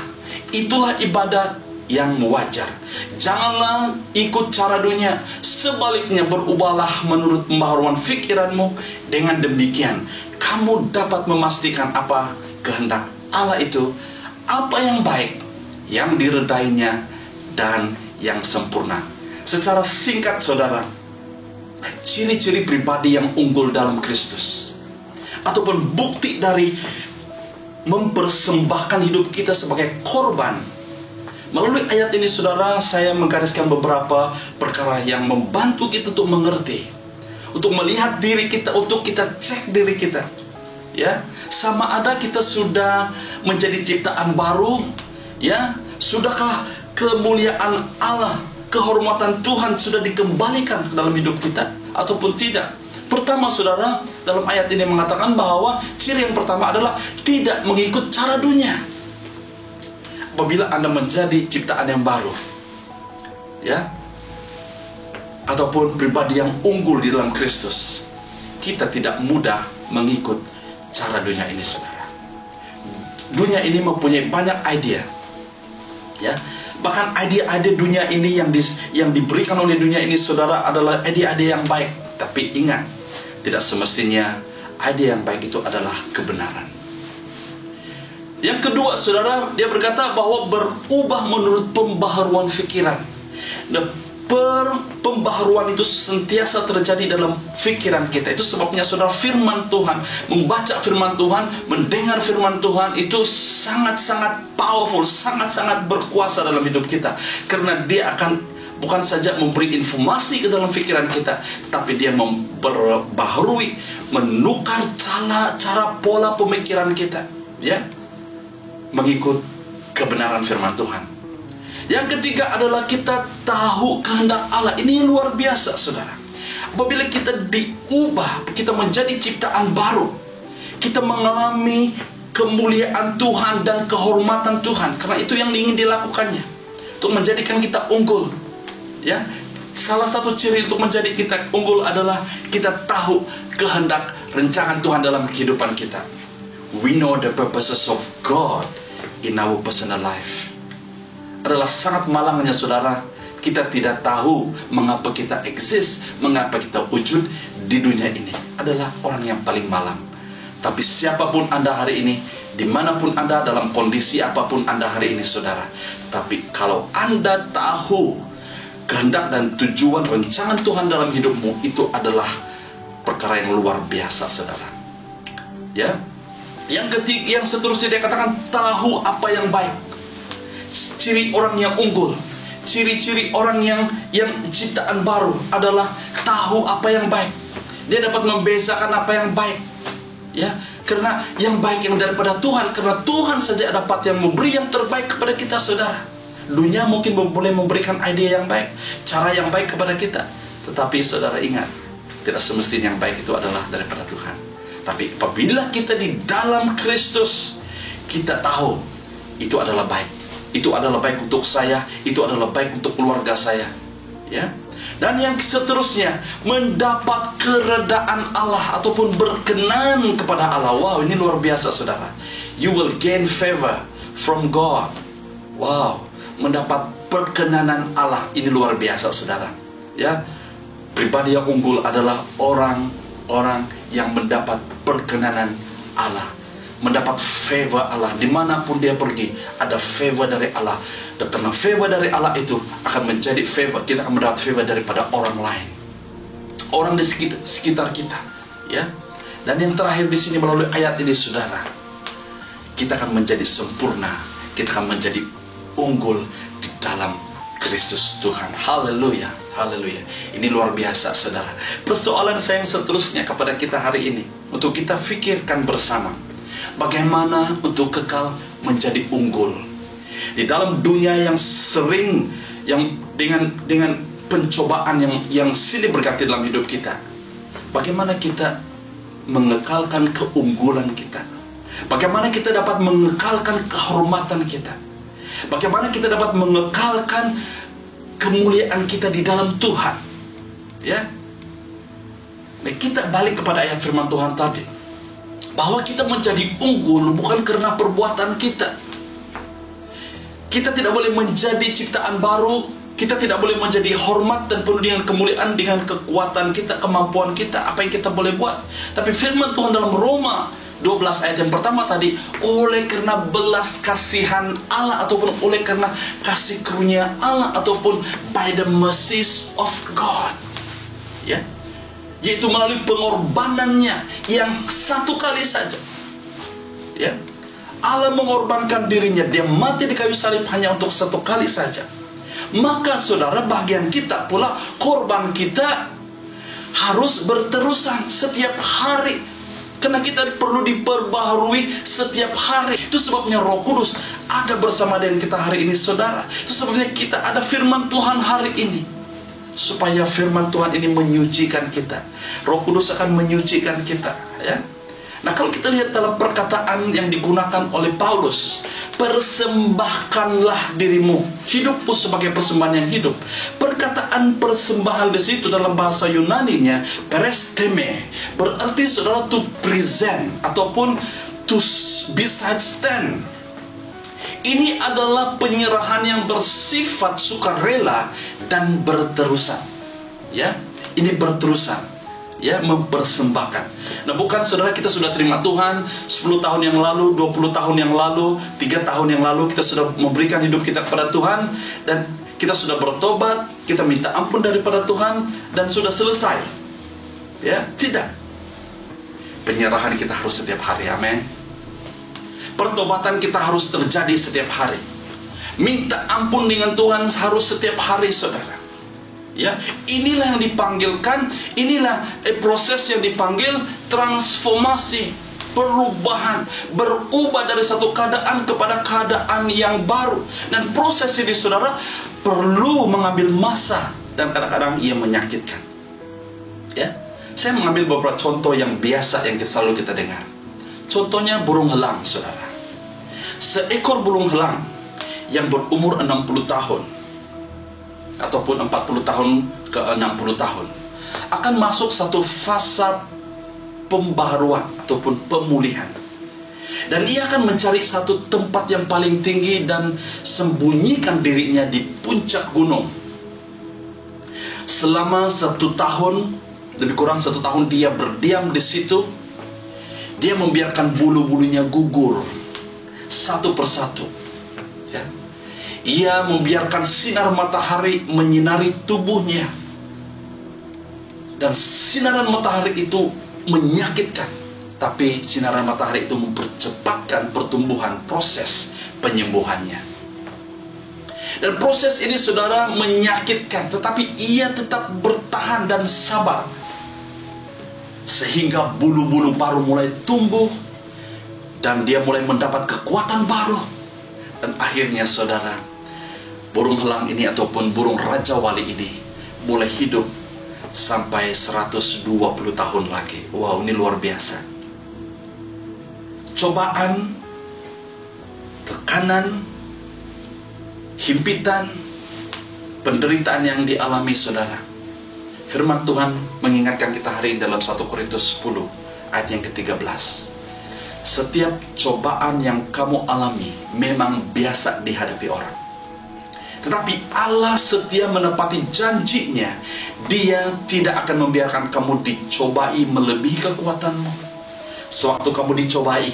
Itulah ibadat yang wajar. Janganlah ikut cara dunia, sebaliknya berubahlah menurut pembaharuan fikiranmu. Dengan demikian kamu dapat memastikan apa kehendak Allah itu, apa yang baik, yang diredainya dan yang sempurna. Secara singkat saudara, ciri-ciri pribadi yang unggul dalam Kristus, ataupun bukti dari mempersembahkan hidup kita sebagai korban Melalui ayat ini saudara, saya menggariskan beberapa perkara yang membantu kita untuk mengerti, untuk melihat diri kita, untuk kita cek diri kita, ya, sama ada kita sudah menjadi ciptaan baru, ya, sudahkah kemuliaan Allah, kehormatan Tuhan sudah dikembalikan dalam hidup kita ataupun tidak. Pertama saudara, dalam ayat ini mengatakan bahwa ciri yang pertama adalah tidak mengikut cara dunia. Apabila Anda menjadi ciptaan yang baru, ya, ataupun pribadi yang unggul di dalam Kristus, kita tidak mudah mengikut cara dunia ini saudara. Dunia ini mempunyai banyak idea, ya. Bahkan ide-ide dunia ini yang diberikan oleh dunia ini saudara adalah ide-ide yang baik. Tapi ingat, tidak semestinya ide yang baik itu adalah kebenaran. Yang kedua saudara, dia berkata bahwa berubah menurut pembaharuan pikiran. Nah, pembaharuan itu sentiasa terjadi dalam pikiran kita. Itu sebabnya saudara, firman Tuhan, membaca firman Tuhan, mendengar firman Tuhan itu sangat-sangat powerful, sangat-sangat berkuasa dalam hidup kita. Karena dia akan bukan saja memberi informasi ke dalam pikiran kita, tapi dia memperbaharui, menukar cara pola pemikiran kita, ya, mengikut kebenaran firman Tuhan. Yang ketiga adalah kita tahu kehendak Allah. Ini luar biasa saudara. Apabila kita diubah, kita menjadi ciptaan baru, kita mengalami kemuliaan Tuhan dan kehormatan Tuhan, karena itu yang ingin dilakukannya, untuk menjadikan kita unggul, ya. Salah satu ciri untuk menjadi kita unggul adalah kita tahu kehendak rencangan Tuhan dalam kehidupan kita. We know the purposes of God in our personal life. Adalah sangat malangnya saudara, kita tidak tahu mengapa kita eksis, mengapa kita wujud di dunia ini. Adalah orang yang paling malang. Tapi siapapun Anda hari ini, dimanapun Anda, dalam kondisi apapun Anda hari ini saudara, tapi kalau Anda tahu kehendak dan tujuan rancangan Tuhan dalam hidupmu, itu adalah perkara yang luar biasa saudara, ya. Yang ketiga, yang seterusnya dia katakan tahu apa yang baik. Ciri orang yang unggul, ciri-ciri orang yang ciptaan baru adalah tahu apa yang baik. Dia dapat membezakan apa yang baik, ya, karena yang baik yang daripada Tuhan, karena Tuhan saja dapat yang memberi yang terbaik kepada kita saudara. Dunia mungkin boleh memberikan ide yang baik, cara yang baik kepada kita, tetapi saudara ingat, tidak semestinya yang baik itu adalah daripada Tuhan. Tapi apabila kita di dalam Kristus, kita tahu itu adalah baik, itu adalah baik untuk saya, itu adalah baik untuk keluarga saya, ya. Dan yang seterusnya, mendapat keredaan Allah ataupun berkenan kepada Allah. Wow, ini luar biasa saudara. You will gain favor from God. Wow, mendapat perkenanan Allah, ini luar biasa saudara, ya. Pribadi yang unggul adalah orang-orang yang mendapat perkenanan Allah, mendapat favor Allah. Dimanapun dia pergi, ada favor dari Allah. Dan karena favor dari Allah itu akan menjadi favor, kita akan mendapat favor daripada orang lain, orang di sekitar kita, ya. Dan yang terakhir di sini melalui ayat ini saudara, kita akan menjadi sempurna, kita akan menjadi unggul di dalam Kristus Tuhan. Haleluya, haleluya. Ini luar biasa saudara. Persoalan saya yang seterusnya kepada kita hari ini, untuk kita fikirkan bersama, bagaimana untuk kekal menjadi unggul di dalam dunia yang sering, yang dengan pencobaan yang silih berganti dalam hidup kita. Bagaimana kita mengekalkan keunggulan kita? Bagaimana kita dapat mengekalkan kehormatan kita? Bagaimana kita dapat mengekalkan kemuliaan kita di dalam Tuhan, ya? Nah, kita balik kepada ayat firman Tuhan tadi, bahwa kita menjadi unggul bukan karena perbuatan kita. Kita tidak boleh menjadi ciptaan baru, kita tidak boleh menjadi hormat dan penuh dengan kemuliaan dengan kekuatan kita, kemampuan kita, apa yang kita boleh buat. Tapi firman Tuhan dalam Roma 12 ayat yang pertama tadi, oleh karena belas kasihan Allah ataupun oleh karena kasih karunia Allah ataupun by the mercies of God, ya, yaitu melalui pengorbanannya yang satu kali saja, ya. Allah mengorbankan dirinya, dia mati di kayu salib hanya untuk satu kali saja. Maka saudara, bagian kita pula, korban kita harus berterusan setiap hari. Karena kita perlu diperbaharui setiap hari. Itu sebabnya Roh Kudus ada bersama dengan kita hari ini, saudara. Itu sebabnya kita ada firman Tuhan hari ini, supaya firman Tuhan ini menyucikan kita. Roh Kudus akan menyucikan kita, ya. Nah, kalau kita lihat dalam perkataan yang digunakan oleh Paulus, persembahkanlah dirimu, hidupmu sebagai persembahan yang hidup. Perkataan persembahan di situ dalam bahasa Yunaninya peresteme, berarti saudara to present ataupun to beside stand. Ini adalah penyerahan yang bersifat sukarela dan berterusan. Ya, ini berterusan. Ya, mempersembahkan. Nah, bukan saudara kita sudah terima Tuhan 10 tahun yang lalu, 20 tahun yang lalu, 3 tahun yang lalu kita sudah memberikan hidup kita kepada Tuhan, dan kita sudah bertobat, kita minta ampun daripada Tuhan, dan sudah selesai. Ya, tidak. Penyerahan kita harus setiap hari, amin. Pertobatan kita harus terjadi setiap hari. Minta ampun dengan Tuhan harus setiap hari, saudara. Ya, inilah yang dipanggilkan, inilah proses yang dipanggil transformasi, perubahan, berubah dari satu keadaan kepada keadaan yang baru. Dan proses ini, saudara, perlu mengambil masa, dan kadang-kadang ia menyakitkan. Ya, saya mengambil beberapa contoh yang biasa yang selalu kita dengar. Contohnya burung elang, saudara. Seekor burung elang yang berumur 60 tahun ataupun 40 tahun ke 60 tahun akan masuk satu fase pembaharuan ataupun pemulihan, dan ia akan mencari satu tempat yang paling tinggi dan sembunyikan dirinya di puncak gunung. Selama 1 tahun, lebih kurang 1 tahun dia berdiam di situ. Dia membiarkan bulu-bulunya gugur satu persatu, ya. Ia membiarkan sinar matahari menyinari tubuhnya, dan sinaran matahari itu menyakitkan, tapi sinaran matahari itu mempercepatkan pertumbuhan, proses penyembuhannya. Dan proses ini, saudara, menyakitkan, tetapi ia tetap bertahan dan sabar, sehingga bulu-bulu baru mulai tumbuh, dan dia mulai mendapat kekuatan baru. Dan akhirnya, saudara, burung elang ini ataupun burung Raja Wali ini mulai hidup sampai 120 tahun lagi. Wow, ini luar biasa. Cobaan, tekanan, himpitan, penderitaan yang dialami, saudara. Firman Tuhan mengingatkan kita hari ini dalam 1 Korintus 10 ayat yang ke-13. Setiap cobaan yang kamu alami memang biasa dihadapi orang, tetapi Allah setia menepati janjinya. Dia tidak akan membiarkan kamu dicobai melebihi kekuatanmu. Sewaktu kamu dicobai,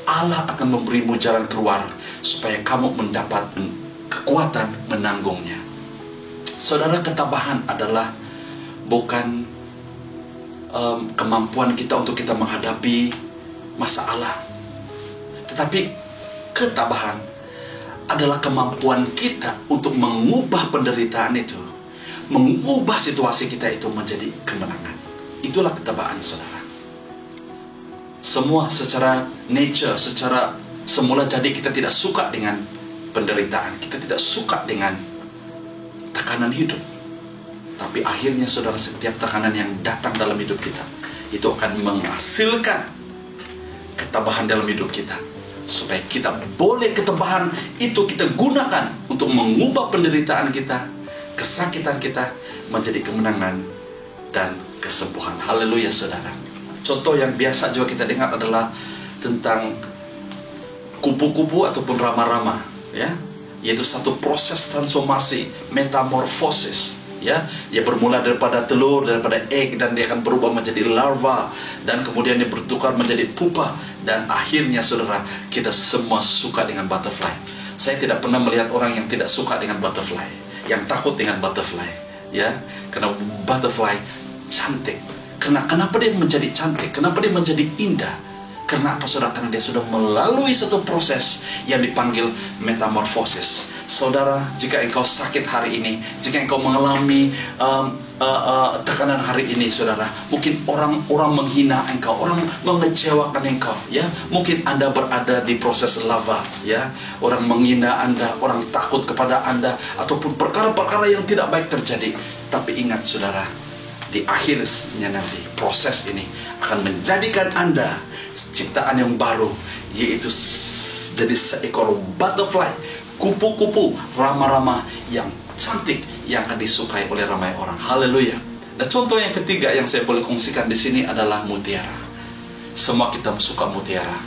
Allah akan memberimu jalan keluar supaya kamu mendapat kekuatan menanggungnya. Saudara, ketabahan adalah bukan kemampuan kita untuk kita menghadapi masalah, tetapi ketabahan adalah kemampuan kita untuk mengubah penderitaan itu, mengubah situasi kita itu menjadi kemenangan. Itulah ketabahan, saudara. Semua secara nature, secara semula jadi kita tidak suka dengan penderitaan, kita tidak suka dengan tekanan hidup. Tapi akhirnya, saudara, setiap tekanan yang datang dalam hidup kita itu akan menghasilkan ketabahan dalam hidup kita, supaya kita boleh ketabahan itu kita gunakan untuk mengubah penderitaan kita, kesakitan kita menjadi kemenangan dan kesembuhan. Haleluya, saudara. Contoh yang biasa juga kita dengar adalah tentang kupu-kupu ataupun rama-rama, ya, yaitu satu proses transformasi, metamorfosis. Ya, dia bermula daripada telur, daripada egg, dan dia akan berubah menjadi larva, dan kemudian dia bertukar menjadi pupa, dan akhirnya, saudara, kita semua suka dengan butterfly. Saya tidak pernah melihat orang yang tidak suka dengan butterfly, yang takut dengan butterfly, ya, karena butterfly cantik. Kenapa dia menjadi cantik? Kenapa dia menjadi indah? Karena apa saudara? Karena dia sudah melalui satu proses yang dipanggil metamorfosis. Saudara, jika engkau sakit hari ini, jika engkau mengalami tekanan hari ini, saudara, mungkin orang menghina engkau, orang mengecewakan engkau, ya. Mungkin Anda berada di proses lava, ya. Orang menghina Anda, orang takut kepada Anda, ataupun perkara-perkara yang tidak baik terjadi. Tapi ingat, saudara, di akhirnya nanti proses ini akan menjadikan Anda ciptaan yang baru, yaitu jadi seekor butterfly, kupu-kupu rama-rama yang cantik yang akan disukai oleh ramai orang. Haleluya. Nah, contoh yang ketiga yang saya boleh kongsikan di sini adalah mutiara. Semua kita suka mutiara.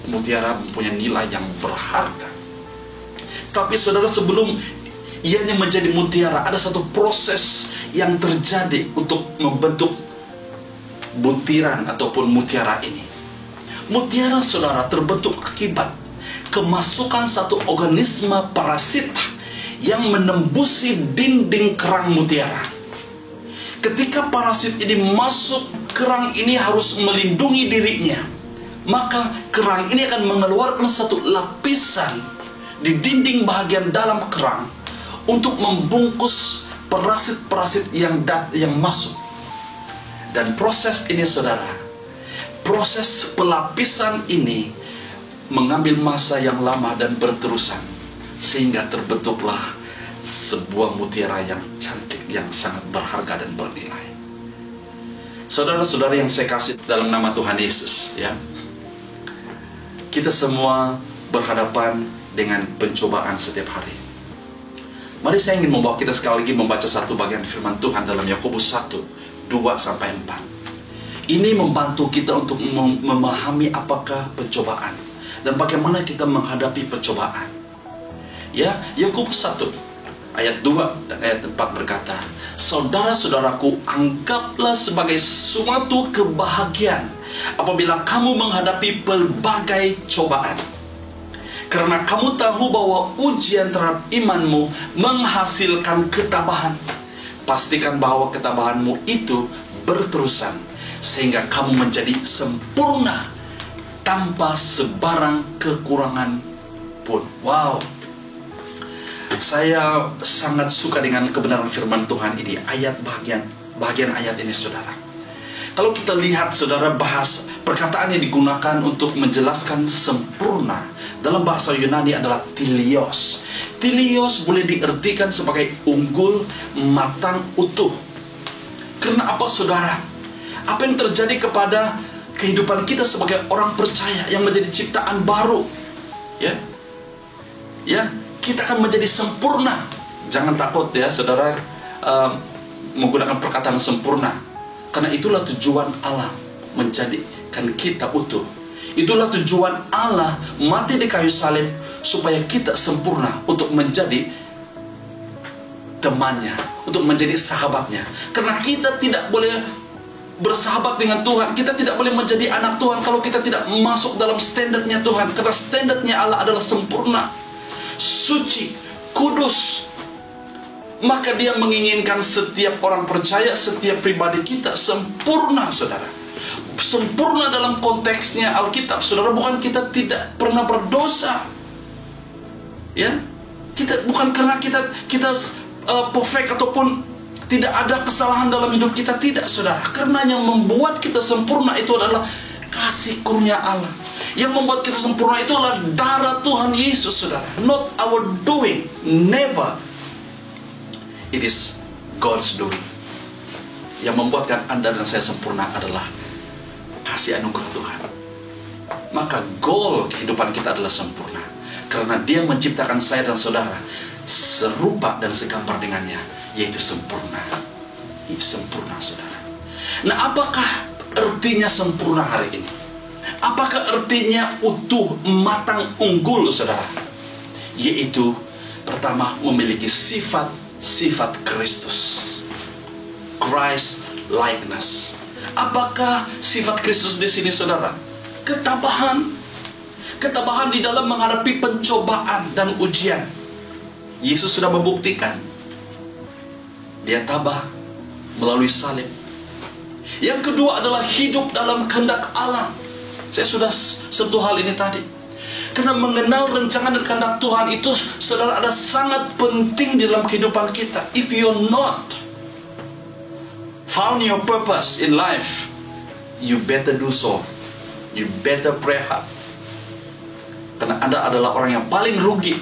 Mutiara mempunyai nilai yang berharga. Tapi saudara, sebelum ianya menjadi mutiara, ada satu proses yang terjadi untuk membentuk butiran ataupun mutiara ini. Mutiara, saudara, terbentuk akibat kemasukan satu organisme parasit yang menembusi dinding kerang mutiara. Ketika parasit ini masuk, kerang ini harus melindungi dirinya. Maka kerang ini akan mengeluarkan satu lapisan di dinding bagian dalam kerang untuk membungkus parasit-parasit yang masuk. Dan proses ini, saudara, proses pelapisan ini mengambil masa yang lama dan berterusan, sehingga terbentuklah sebuah mutiara yang cantik, yang sangat berharga dan bernilai. Saudara-saudara yang saya kasih dalam nama Tuhan Yesus, ya, kita semua berhadapan dengan pencobaan setiap hari. Mari saya ingin membawa kita sekali lagi membaca satu bagian firman Tuhan dalam Yakobus 1:2-4. Ini membantu kita untuk memahami apakah pencobaan dan bagaimana kita menghadapi pencobaan. Ya, Yakobus 1 ayat 2 dan ayat 4 berkata, "Saudara-saudaraku, anggaplah sebagai suatu kebahagiaan apabila kamu menghadapi pelbagai cobaan. Karena kamu tahu bahwa ujian terhadap imanmu menghasilkan ketabahan. Pastikan bahwa ketabahanmu itu berterusan, sehingga kamu menjadi sempurna tanpa sebarang kekurangan pun." Wow, saya sangat suka dengan kebenaran firman Tuhan ini, bagian ayat ini, saudara. Kalau kita lihat, saudara, bahas perkataan yang digunakan untuk menjelaskan sempurna dalam bahasa Yunani adalah tilios. Tilios boleh diartikan sebagai unggul, matang, utuh. Karena apa, saudara? Apa yang terjadi kepada kehidupan kita sebagai orang percaya yang menjadi ciptaan baru, ya, kita akan menjadi sempurna. Jangan takut, ya, saudara, menggunakan perkataan sempurna, karena itulah tujuan Allah menjadikan kita utuh. Itulah tujuan Allah mati di kayu salib, supaya kita sempurna untuk menjadi temannya, untuk menjadi sahabatnya. Karena kita tidak boleh bersahabat dengan Tuhan, kita tidak boleh menjadi anak Tuhan kalau kita tidak masuk dalam standarnya Tuhan. Karena standarnya Allah adalah sempurna, suci, kudus. Maka Dia menginginkan setiap orang percaya, setiap pribadi kita sempurna, saudara. Sempurna dalam konteksnya Alkitab, saudara, bukan kita tidak pernah berdosa, ya. Kita bukan karena kita perfect ataupun tidak ada kesalahan dalam hidup kita, tidak, saudara. Karena yang membuat kita sempurna itu adalah kasih karunia Allah. Yang membuat kita sempurna itu adalah darah Tuhan Yesus, saudara. Not our doing, never. It is God's doing. Yang membuatkan Anda dan saya sempurna adalah kasih anugerah Tuhan. Maka goal kehidupan kita adalah sempurna, karena Dia menciptakan saya dan saudara serupa dan segambar dengannya, yaitu sempurna. Sempurna, saudara. Nah, apakah artinya sempurna hari ini? Apakah artinya utuh, matang, unggul, saudara? Yaitu, pertama, memiliki sifat Kristus. Christ likeness. Apakah sifat Kristus di sini, saudara? Ketabahan. Ketabahan di dalam menghadapi pencobaan dan ujian. Yesus sudah membuktikan. Dia tabah melalui salib. Yang kedua adalah hidup dalam kehendak Allah. Saya sudah sentuh hal ini tadi. Karena mengenal rencana dan kehendak Tuhan itu, saudara, ada sangat penting di dalam kehidupan kita. If you're not found your purpose in life, you better do so. You better pray hard. Karena Anda adalah orang yang paling rugi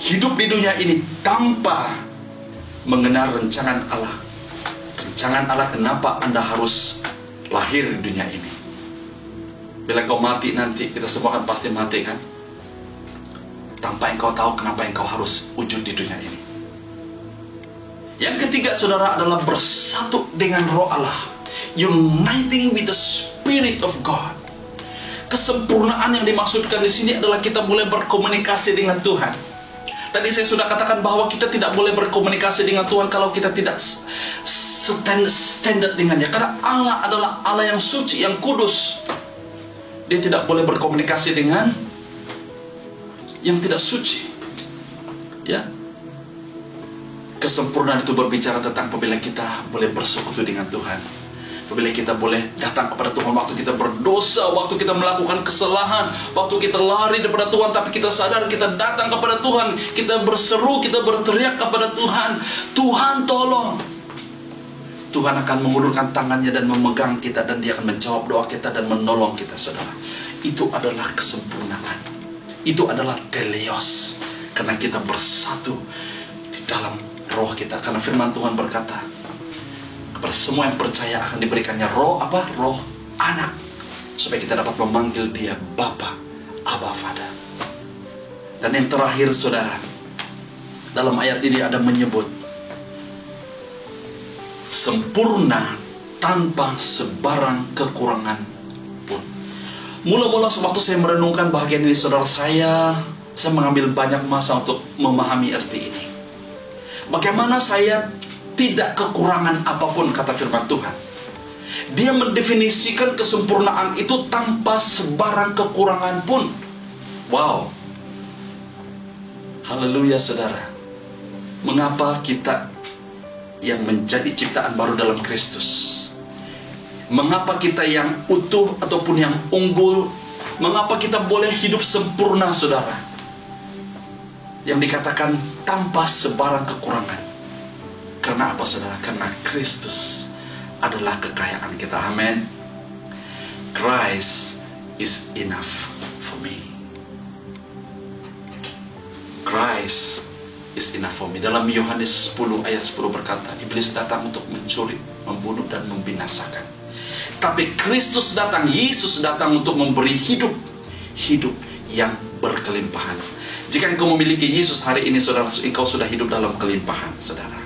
hidup di dunia ini tanpa mengenal rencana Allah. Rencana Allah kenapa Anda harus lahir di dunia ini. Bila kau mati nanti, kita semua kan pasti mati kan, tanpa engkau tahu kenapa engkau harus wujud di dunia ini. Yang ketiga, saudara, adalah bersatu dengan Roh Allah. Uniting with the Spirit of God. Kesempurnaan yang dimaksudkan di sini adalah kita boleh berkomunikasi dengan Tuhan. Tadi saya sudah katakan bahwa kita tidak boleh berkomunikasi dengan Tuhan kalau kita tidak standar dengannya. Karena Allah adalah Allah yang suci, yang kudus. Dia tidak boleh berkomunikasi dengan yang tidak suci. Ya. Kesempurnaan itu berbicara tentang apabila kita boleh bersekutu dengan Tuhan. Apabila kita boleh datang kepada Tuhan waktu kita berdosa, waktu kita melakukan kesalahan, waktu kita lari daripada Tuhan, tapi kita sadar kita datang kepada Tuhan, kita berseru, kita berteriak kepada Tuhan, Tuhan tolong. Tuhan akan mengulurkan tangannya dan memegang kita, dan Dia akan menjawab doa kita dan menolong kita, saudara. Itu adalah kesempurnaan. Itu adalah teleos. Karena kita bersatu di dalam roh kita. Karena firman Tuhan berkata, kepada semua yang percaya akan diberikannya roh apa? Roh anak. Supaya kita dapat memanggil Dia Bapa, Abba, Father. Dan yang terakhir, saudara, dalam ayat ini ada menyebut sempurna tanpa sebarang kekurangan pun. Mula-mula sewaktu saya merenungkan bahagian ini, saudara, saya mengambil banyak masa untuk memahami arti ini. Bagaimana saya tidak kekurangan apapun, kata firman Tuhan. Dia mendefinisikan kesempurnaan itu tanpa sebarang kekurangan pun. Wow. Haleluya, saudara. Mengapa kita yang menjadi ciptaan baru dalam Kristus, mengapa kita yang utuh ataupun yang unggul, mengapa kita boleh hidup sempurna, saudara, yang dikatakan tanpa sebarang kekurangan? Karena apa, saudara? Karena Kristus adalah kekayaan kita. Amin. Christ is enough for me. Christ is enough for me. Dalam Yohanes 10 ayat 10 berkata, iblis datang untuk mencuri, membunuh, dan membinasakan. Tapi Kristus datang, Yesus datang untuk memberi hidup yang berkelimpahan. Jika engkau memiliki Yesus hari ini, saudara, engkau sudah hidup dalam kelimpahan, saudara.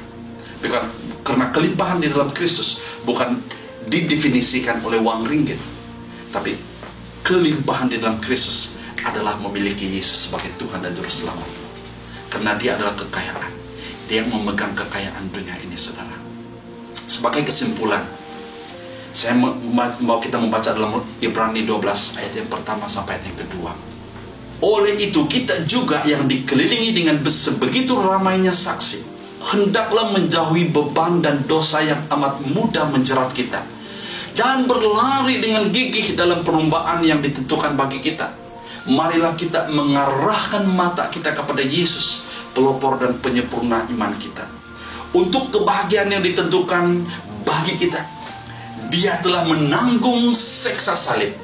Bukan, karena kelimpahan di dalam Kristus bukan didefinisikan oleh uang ringgit, tapi kelimpahan di dalam Kristus adalah memiliki Yesus sebagai Tuhan dan Juru Selamat. Karena Dia adalah kekayaan. Dia yang memegang kekayaan dunia ini, saudara. Sebagai kesimpulan, saya mau kita membaca dalam Ibrani 12 ayat yang pertama sampai ayat yang kedua. Oleh itu kita juga yang dikelilingi dengan sebegitu ramainya saksi, hendaklah menjauhi beban dan dosa yang amat mudah menjerat kita, dan berlari dengan gigih dalam perlombaan yang ditentukan bagi kita. Marilah kita mengarahkan mata kita kepada Yesus, pelopor dan penyempurna iman kita, untuk kebahagiaan yang ditentukan bagi kita. Dia telah menanggung siksa salib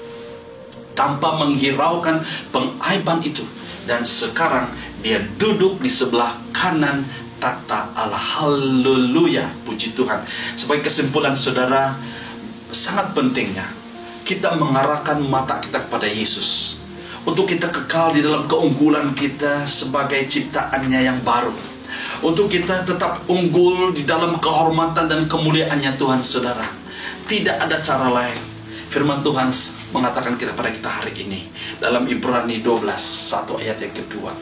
tanpa menghiraukan pengaiban itu, dan sekarang Dia duduk di sebelah kanan takhta Allah. Haleluya, puji Tuhan. Sebagai kesimpulan, saudara, sangat pentingnya kita mengarahkan mata kita kepada Yesus, untuk kita kekal di dalam keunggulan kita sebagai ciptaannya yang baru, untuk kita tetap unggul di dalam kehormatan dan kemuliaannya Tuhan, saudara. Tidak ada cara lain. Firman Tuhan mengatakan kepada kita hari ini dalam Ibrani 12 1 ayat yang kedua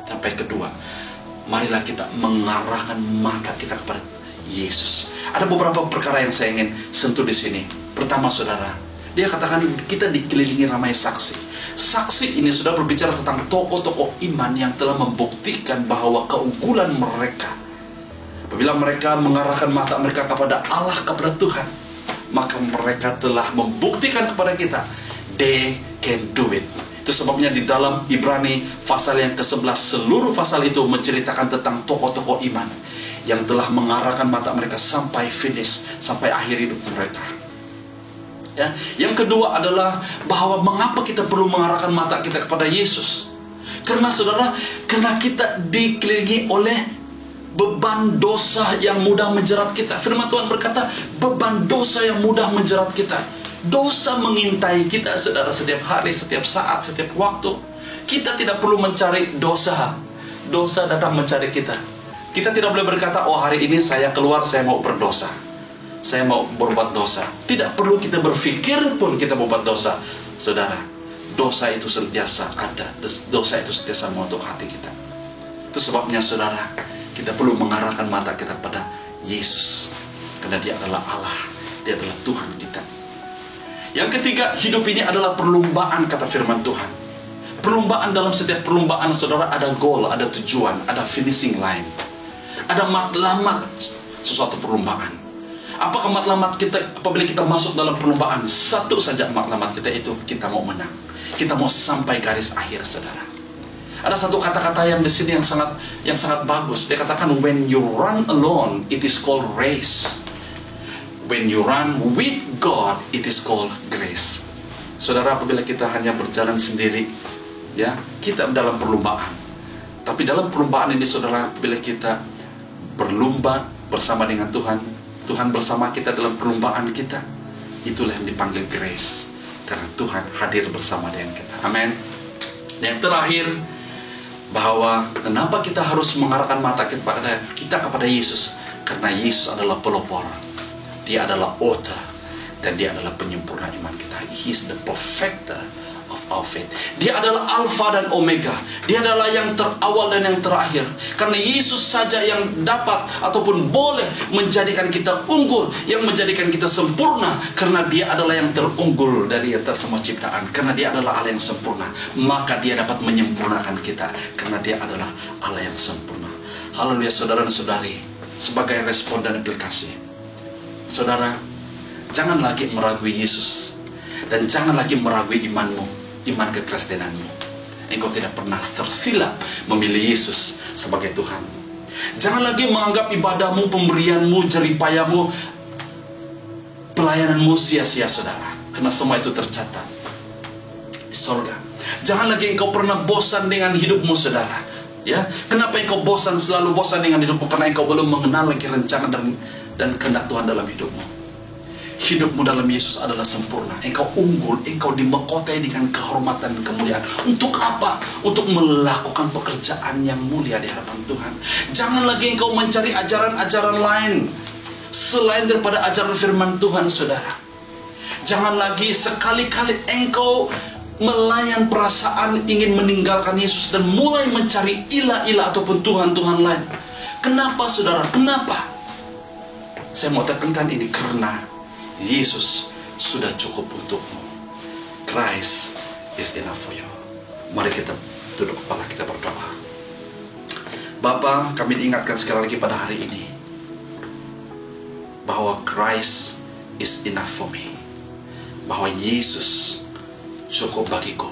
sampai kedua, marilah kita mengarahkan mata kita kepada Yesus. Ada beberapa perkara yang saya ingin sentuh di sini. Pertama, saudara, Dia katakan kita dikelilingi ramai saksi. Saksi ini sudah berbicara tentang tokoh-tokoh iman yang telah membuktikan bahwa keunggulan mereka, apabila mereka mengarahkan mata mereka kepada Allah, kepada Tuhan, maka mereka telah membuktikan kepada kita they can do it. Itu sebabnya di dalam Ibrani pasal yang ke-11, seluruh pasal itu menceritakan tentang tokoh-tokoh iman yang telah mengarahkan mata mereka sampai finish, sampai akhir hidup mereka. Ya. Yang kedua adalah bahwa mengapa kita perlu mengarahkan mata kita kepada Yesus. Karena saudara, karena kita dikelilingi oleh beban dosa yang mudah menjerat kita. Firman Tuhan berkata, beban dosa yang mudah menjerat kita. Dosa mengintai kita, saudara, setiap hari, setiap saat, setiap waktu. Kita tidak perlu mencari dosa. Dosa datang mencari kita. Kita tidak boleh berkata, oh hari ini saya keluar, saya mau berdosa, saya mau berbuat dosa. Tidak perlu kita berpikir pun kita berbuat dosa. Saudara, dosa itu sentiasa ada. Dosa itu sentiasa mengutuk hati kita. Itu sebabnya saudara, kita perlu mengarahkan mata kita pada Yesus. Karena Dia adalah Allah, Dia adalah Tuhan kita. Yang ketiga, hidup ini adalah perlombaan, kata firman Tuhan. Perlombaan, dalam setiap perlombaan saudara ada goal, ada tujuan, ada finishing line. Ada matlamat sesuatu perlombaan. Apakah matlamat kita apabila kita masuk dalam perlombaan? Satu saja matlamat kita, itu kita mau menang. Kita mau sampai garis akhir, saudara. Ada satu kata-kata yang di sini yang sangat bagus. Dia katakan, when you run alone, it is called race. When you run with God, it is called grace. Saudara, apabila kita hanya berjalan sendiri, ya, kita dalam perlombaan. Tapi dalam perlombaan ini, saudara, bila kita berlomba bersama dengan Tuhan, Tuhan bersama kita dalam perlombaan kita, itulah yang dipanggil grace. Karena Tuhan hadir bersama dengan kita. Amin. Yang terakhir, bahwa kenapa kita harus mengarahkan mata kita kepada Yesus? Karena Yesus adalah pelopor. Dia adalah author, dan Dia adalah penyempurna iman kita. He is the perfecter of our faith. Dia adalah Alfa dan Omega. Dia adalah yang terawal dan yang terakhir. Karena Yesus saja yang dapat ataupun boleh menjadikan kita unggul, yang menjadikan kita sempurna. Karena Dia adalah yang terunggul dari atas semua ciptaan. Karena Dia adalah Allah yang sempurna, maka Dia dapat menyempurnakan kita. Karena Dia adalah Allah yang sempurna. Haleluya, saudara dan saudari. Sebagai respon dan aplikasi, saudara, jangan lagi meragui Yesus. Dan jangan lagi meragui imanmu, iman kekristenanmu. Engkau tidak pernah tersilap memilih Yesus sebagai Tuhan. Jangan lagi menganggap ibadahmu, pemberianmu, jeripayamu, pelayananmu sia-sia, saudara. Karena semua itu tercatat di surga. Jangan lagi engkau pernah bosan dengan hidupmu, saudara. Ya, kenapa engkau bosan, selalu bosan dengan hidupmu? Karena engkau belum mengenal lagi rencana dan kehendak Tuhan dalam hidupmu. Hidupmu dalam Yesus adalah sempurna. Engkau unggul, engkau dimahkotai dengan kehormatan dan kemuliaan. Untuk apa? Untuk melakukan pekerjaan yang mulia di hadapan Tuhan. Jangan lagi engkau mencari ajaran-ajaran lain selain daripada ajaran firman Tuhan, saudara. Jangan lagi sekali-kali engkau melayan perasaan ingin meninggalkan Yesus dan mulai mencari ilah-ilah ataupun Tuhan-Tuhan lain. Kenapa, saudara? Kenapa? Saya mau tekankan ini, karena Yesus sudah cukup untukmu. Christ is enough for you. Mari kita duduk kepala, kita berdoa. Bapa, kami diingatkan sekali lagi pada hari ini bahwa Christ is enough for me. Bahwa Yesus cukup bagiku.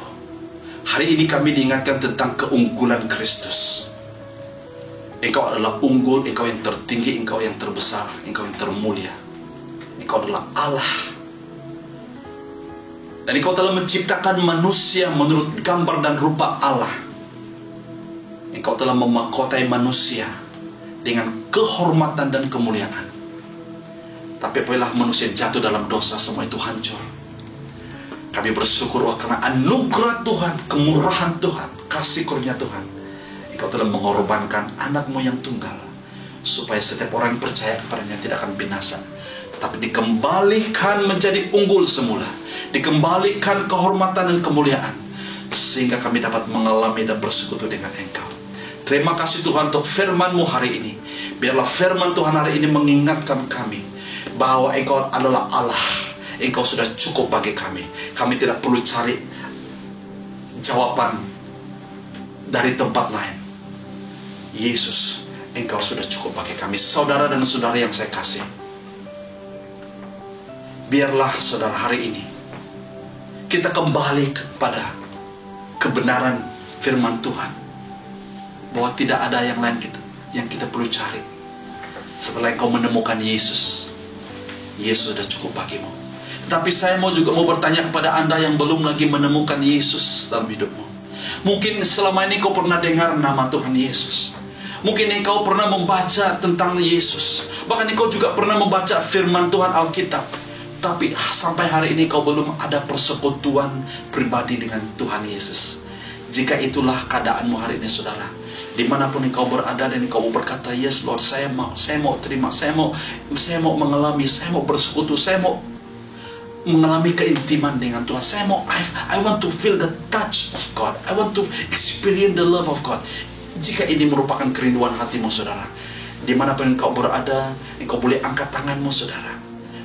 Hari ini kami diingatkan tentang keunggulan Kristus. Engkau adalah unggul, Engkau yang tertinggi, Engkau yang terbesar, Engkau yang termulia. Engkau adalah Allah. Dan Engkau telah menciptakan manusia menurut gambar dan rupa Allah. Engkau telah memahkotai manusia dengan kehormatan dan kemuliaan. Tapi apabila manusia jatuh dalam dosa, semua itu hancur. Kami bersyukur karena anugerah Tuhan, kemurahan Tuhan, kasih karunia Tuhan. Engkau telah mengorbankan anakmu yang tunggal, supaya setiap orang yang percaya kepadanya tidak akan binasa, tapi dikembalikan menjadi unggul semula. Dikembalikan kehormatan dan kemuliaan, sehingga kami dapat mengalami dan bersekutu dengan Engkau. Terima kasih Tuhan untuk firman-Mu hari ini. Biarlah firman Tuhan hari ini mengingatkan kami bahwa Engkau adalah Allah. Engkau sudah cukup bagi kami. Kami tidak perlu cari jawaban dari tempat lain. Yesus, Engkau sudah cukup bagi kami. Saudara dan saudari yang saya kasih, biarlah saudara hari ini kita kembali kepada kebenaran firman Tuhan, bahwa tidak ada yang lain yang kita perlu cari. Setelah engkau menemukan Yesus, Yesus sudah cukup bagimu. Tetapi saya juga mau bertanya kepada Anda yang belum lagi menemukan Yesus dalam hidupmu. Mungkin selama ini kau pernah dengar nama Tuhan Yesus. Mungkin engkau pernah membaca tentang Yesus. Bahkan engkau juga pernah membaca firman Tuhan Alkitab. Tapi sampai hari ini kau belum ada persekutuan pribadi dengan Tuhan Yesus. Jika itulah keadaanmu hari ini, saudara, dimanapun engkau berada dan engkau berkata, yes Lord, saya mau terima, saya mau mengalami, saya mau bersekutu, saya mau mengalami keintiman dengan Tuhan. Saya mau, I want to feel the touch of God. I want to experience the love of God. Jika ini merupakan kerinduan hatimu, saudara, dimanapun engkau berada, engkau boleh angkat tanganmu, saudara.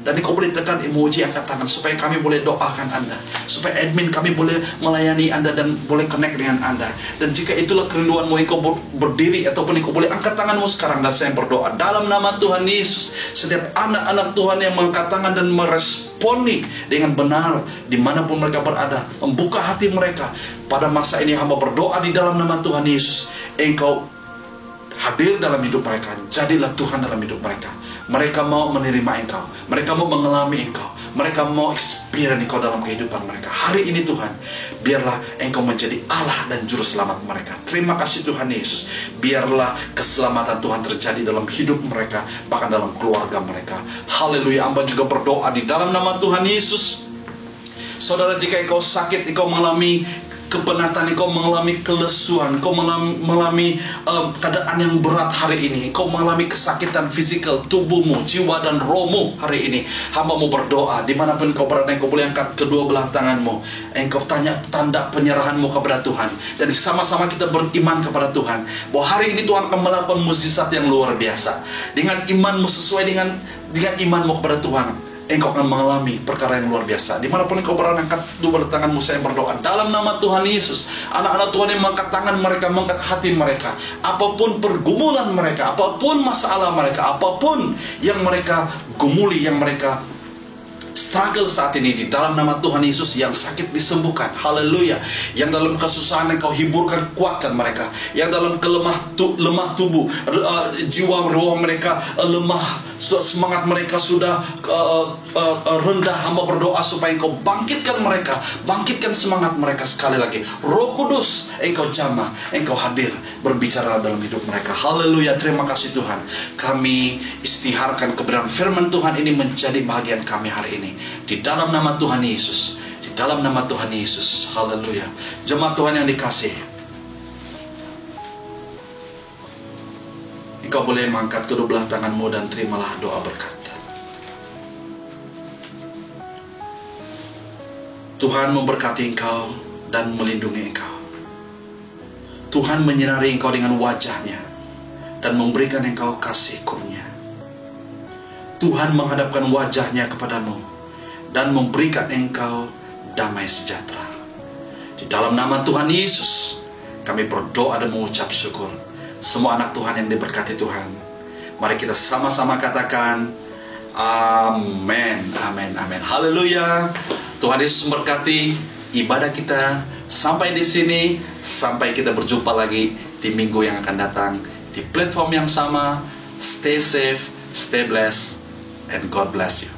Dan engkau boleh tekan emoji angkat tangan, supaya kami boleh doakan Anda, supaya admin kami boleh melayani Anda dan boleh connect dengan Anda. Dan jika itulah kerinduanmu, engkau berdiri ataupun engkau boleh angkat tanganmu sekarang. Dan saya berdoa dalam nama Tuhan Yesus, setiap anak-anak Tuhan yang mengangkat tangan dan meresponi dengan benar dimanapun mereka berada, membuka hati mereka pada masa ini, hamba berdoa di dalam nama Tuhan Yesus, engkau hadir dalam hidup mereka, jadilah Tuhan dalam hidup mereka. Mereka mau menerima engkau, mereka mau mengalami engkau, mereka mau experience engkau dalam kehidupan mereka. Hari ini Tuhan, biarlah engkau menjadi Allah dan juru selamat mereka. Terima kasih Tuhan Yesus. Biarlah keselamatan Tuhan terjadi dalam hidup mereka, bahkan dalam keluarga mereka. Haleluya. Hamba juga berdoa di dalam nama Tuhan Yesus. Saudara, jika engkau sakit, engkau mengalami kepenatan, engkau mengalami kelesuan, engkau mengalami keadaan yang berat hari ini, engkau mengalami kesakitan fisikal tubuhmu, jiwa dan rohmu hari ini, hamba mau berdoa dimanapun engkau berada, engkau boleh angkat kedua belah tanganmu, engkau tanya tanda penyerahanmu kepada Tuhan, dan sama-sama kita beriman kepada Tuhan bahwa hari ini Tuhan akan melakukan mukjizat yang luar biasa. Dengan imanmu, sesuai dengan imanmu kepada Tuhan, engkau akan mengalami perkara yang luar biasa. Dimanapun engkau berada, angkat dua belah tanganmu, saya berdoa dalam nama Tuhan Yesus. Anak-anak Tuhan yang mengangkat tangan mereka, mengangkat hati mereka, apapun pergumulan mereka, apapun masalah mereka, apapun yang mereka gumuli, yang mereka struggle saat ini, di dalam nama Tuhan Yesus, yang sakit disembuhkan. Haleluya. Yang dalam kesusahan engkau hiburkan, kuatkan mereka. Yang dalam lemah tubuh, jiwa roh mereka lemah, semangat mereka sudah rendah, hamba berdoa supaya engkau bangkitkan mereka, bangkitkan semangat mereka sekali lagi. Roh Kudus, engkau jamah, engkau hadir, berbicara dalam hidup mereka. Haleluya. Terima kasih Tuhan. Kami istiharkan kebenaran firman Tuhan ini menjadi bagian kami hari ini, di dalam nama Tuhan Yesus, di dalam nama Tuhan Yesus. Haleluya. Jemaat Tuhan yang dikasih, engkau boleh mengangkat kedua belah tanganmu dan terimalah doa berkat. Tuhan memberkati engkau dan melindungi engkau. Tuhan menyinari engkau dengan wajahnya dan memberikan engkau kasih karunia. Tuhan menghadapkan wajahnya kepadamu dan memberikan engkau damai sejahtera. Di dalam nama Tuhan Yesus, kami berdoa dan mengucap syukur. Semua anak Tuhan yang diberkati Tuhan, mari kita sama-sama katakan amin, amin, amin. Haleluya. Tuhan Yesus memberkati ibadah kita sampai di sini. Sampai kita berjumpa lagi di minggu yang akan datang di platform yang sama. Stay safe, stay blessed, and God bless you.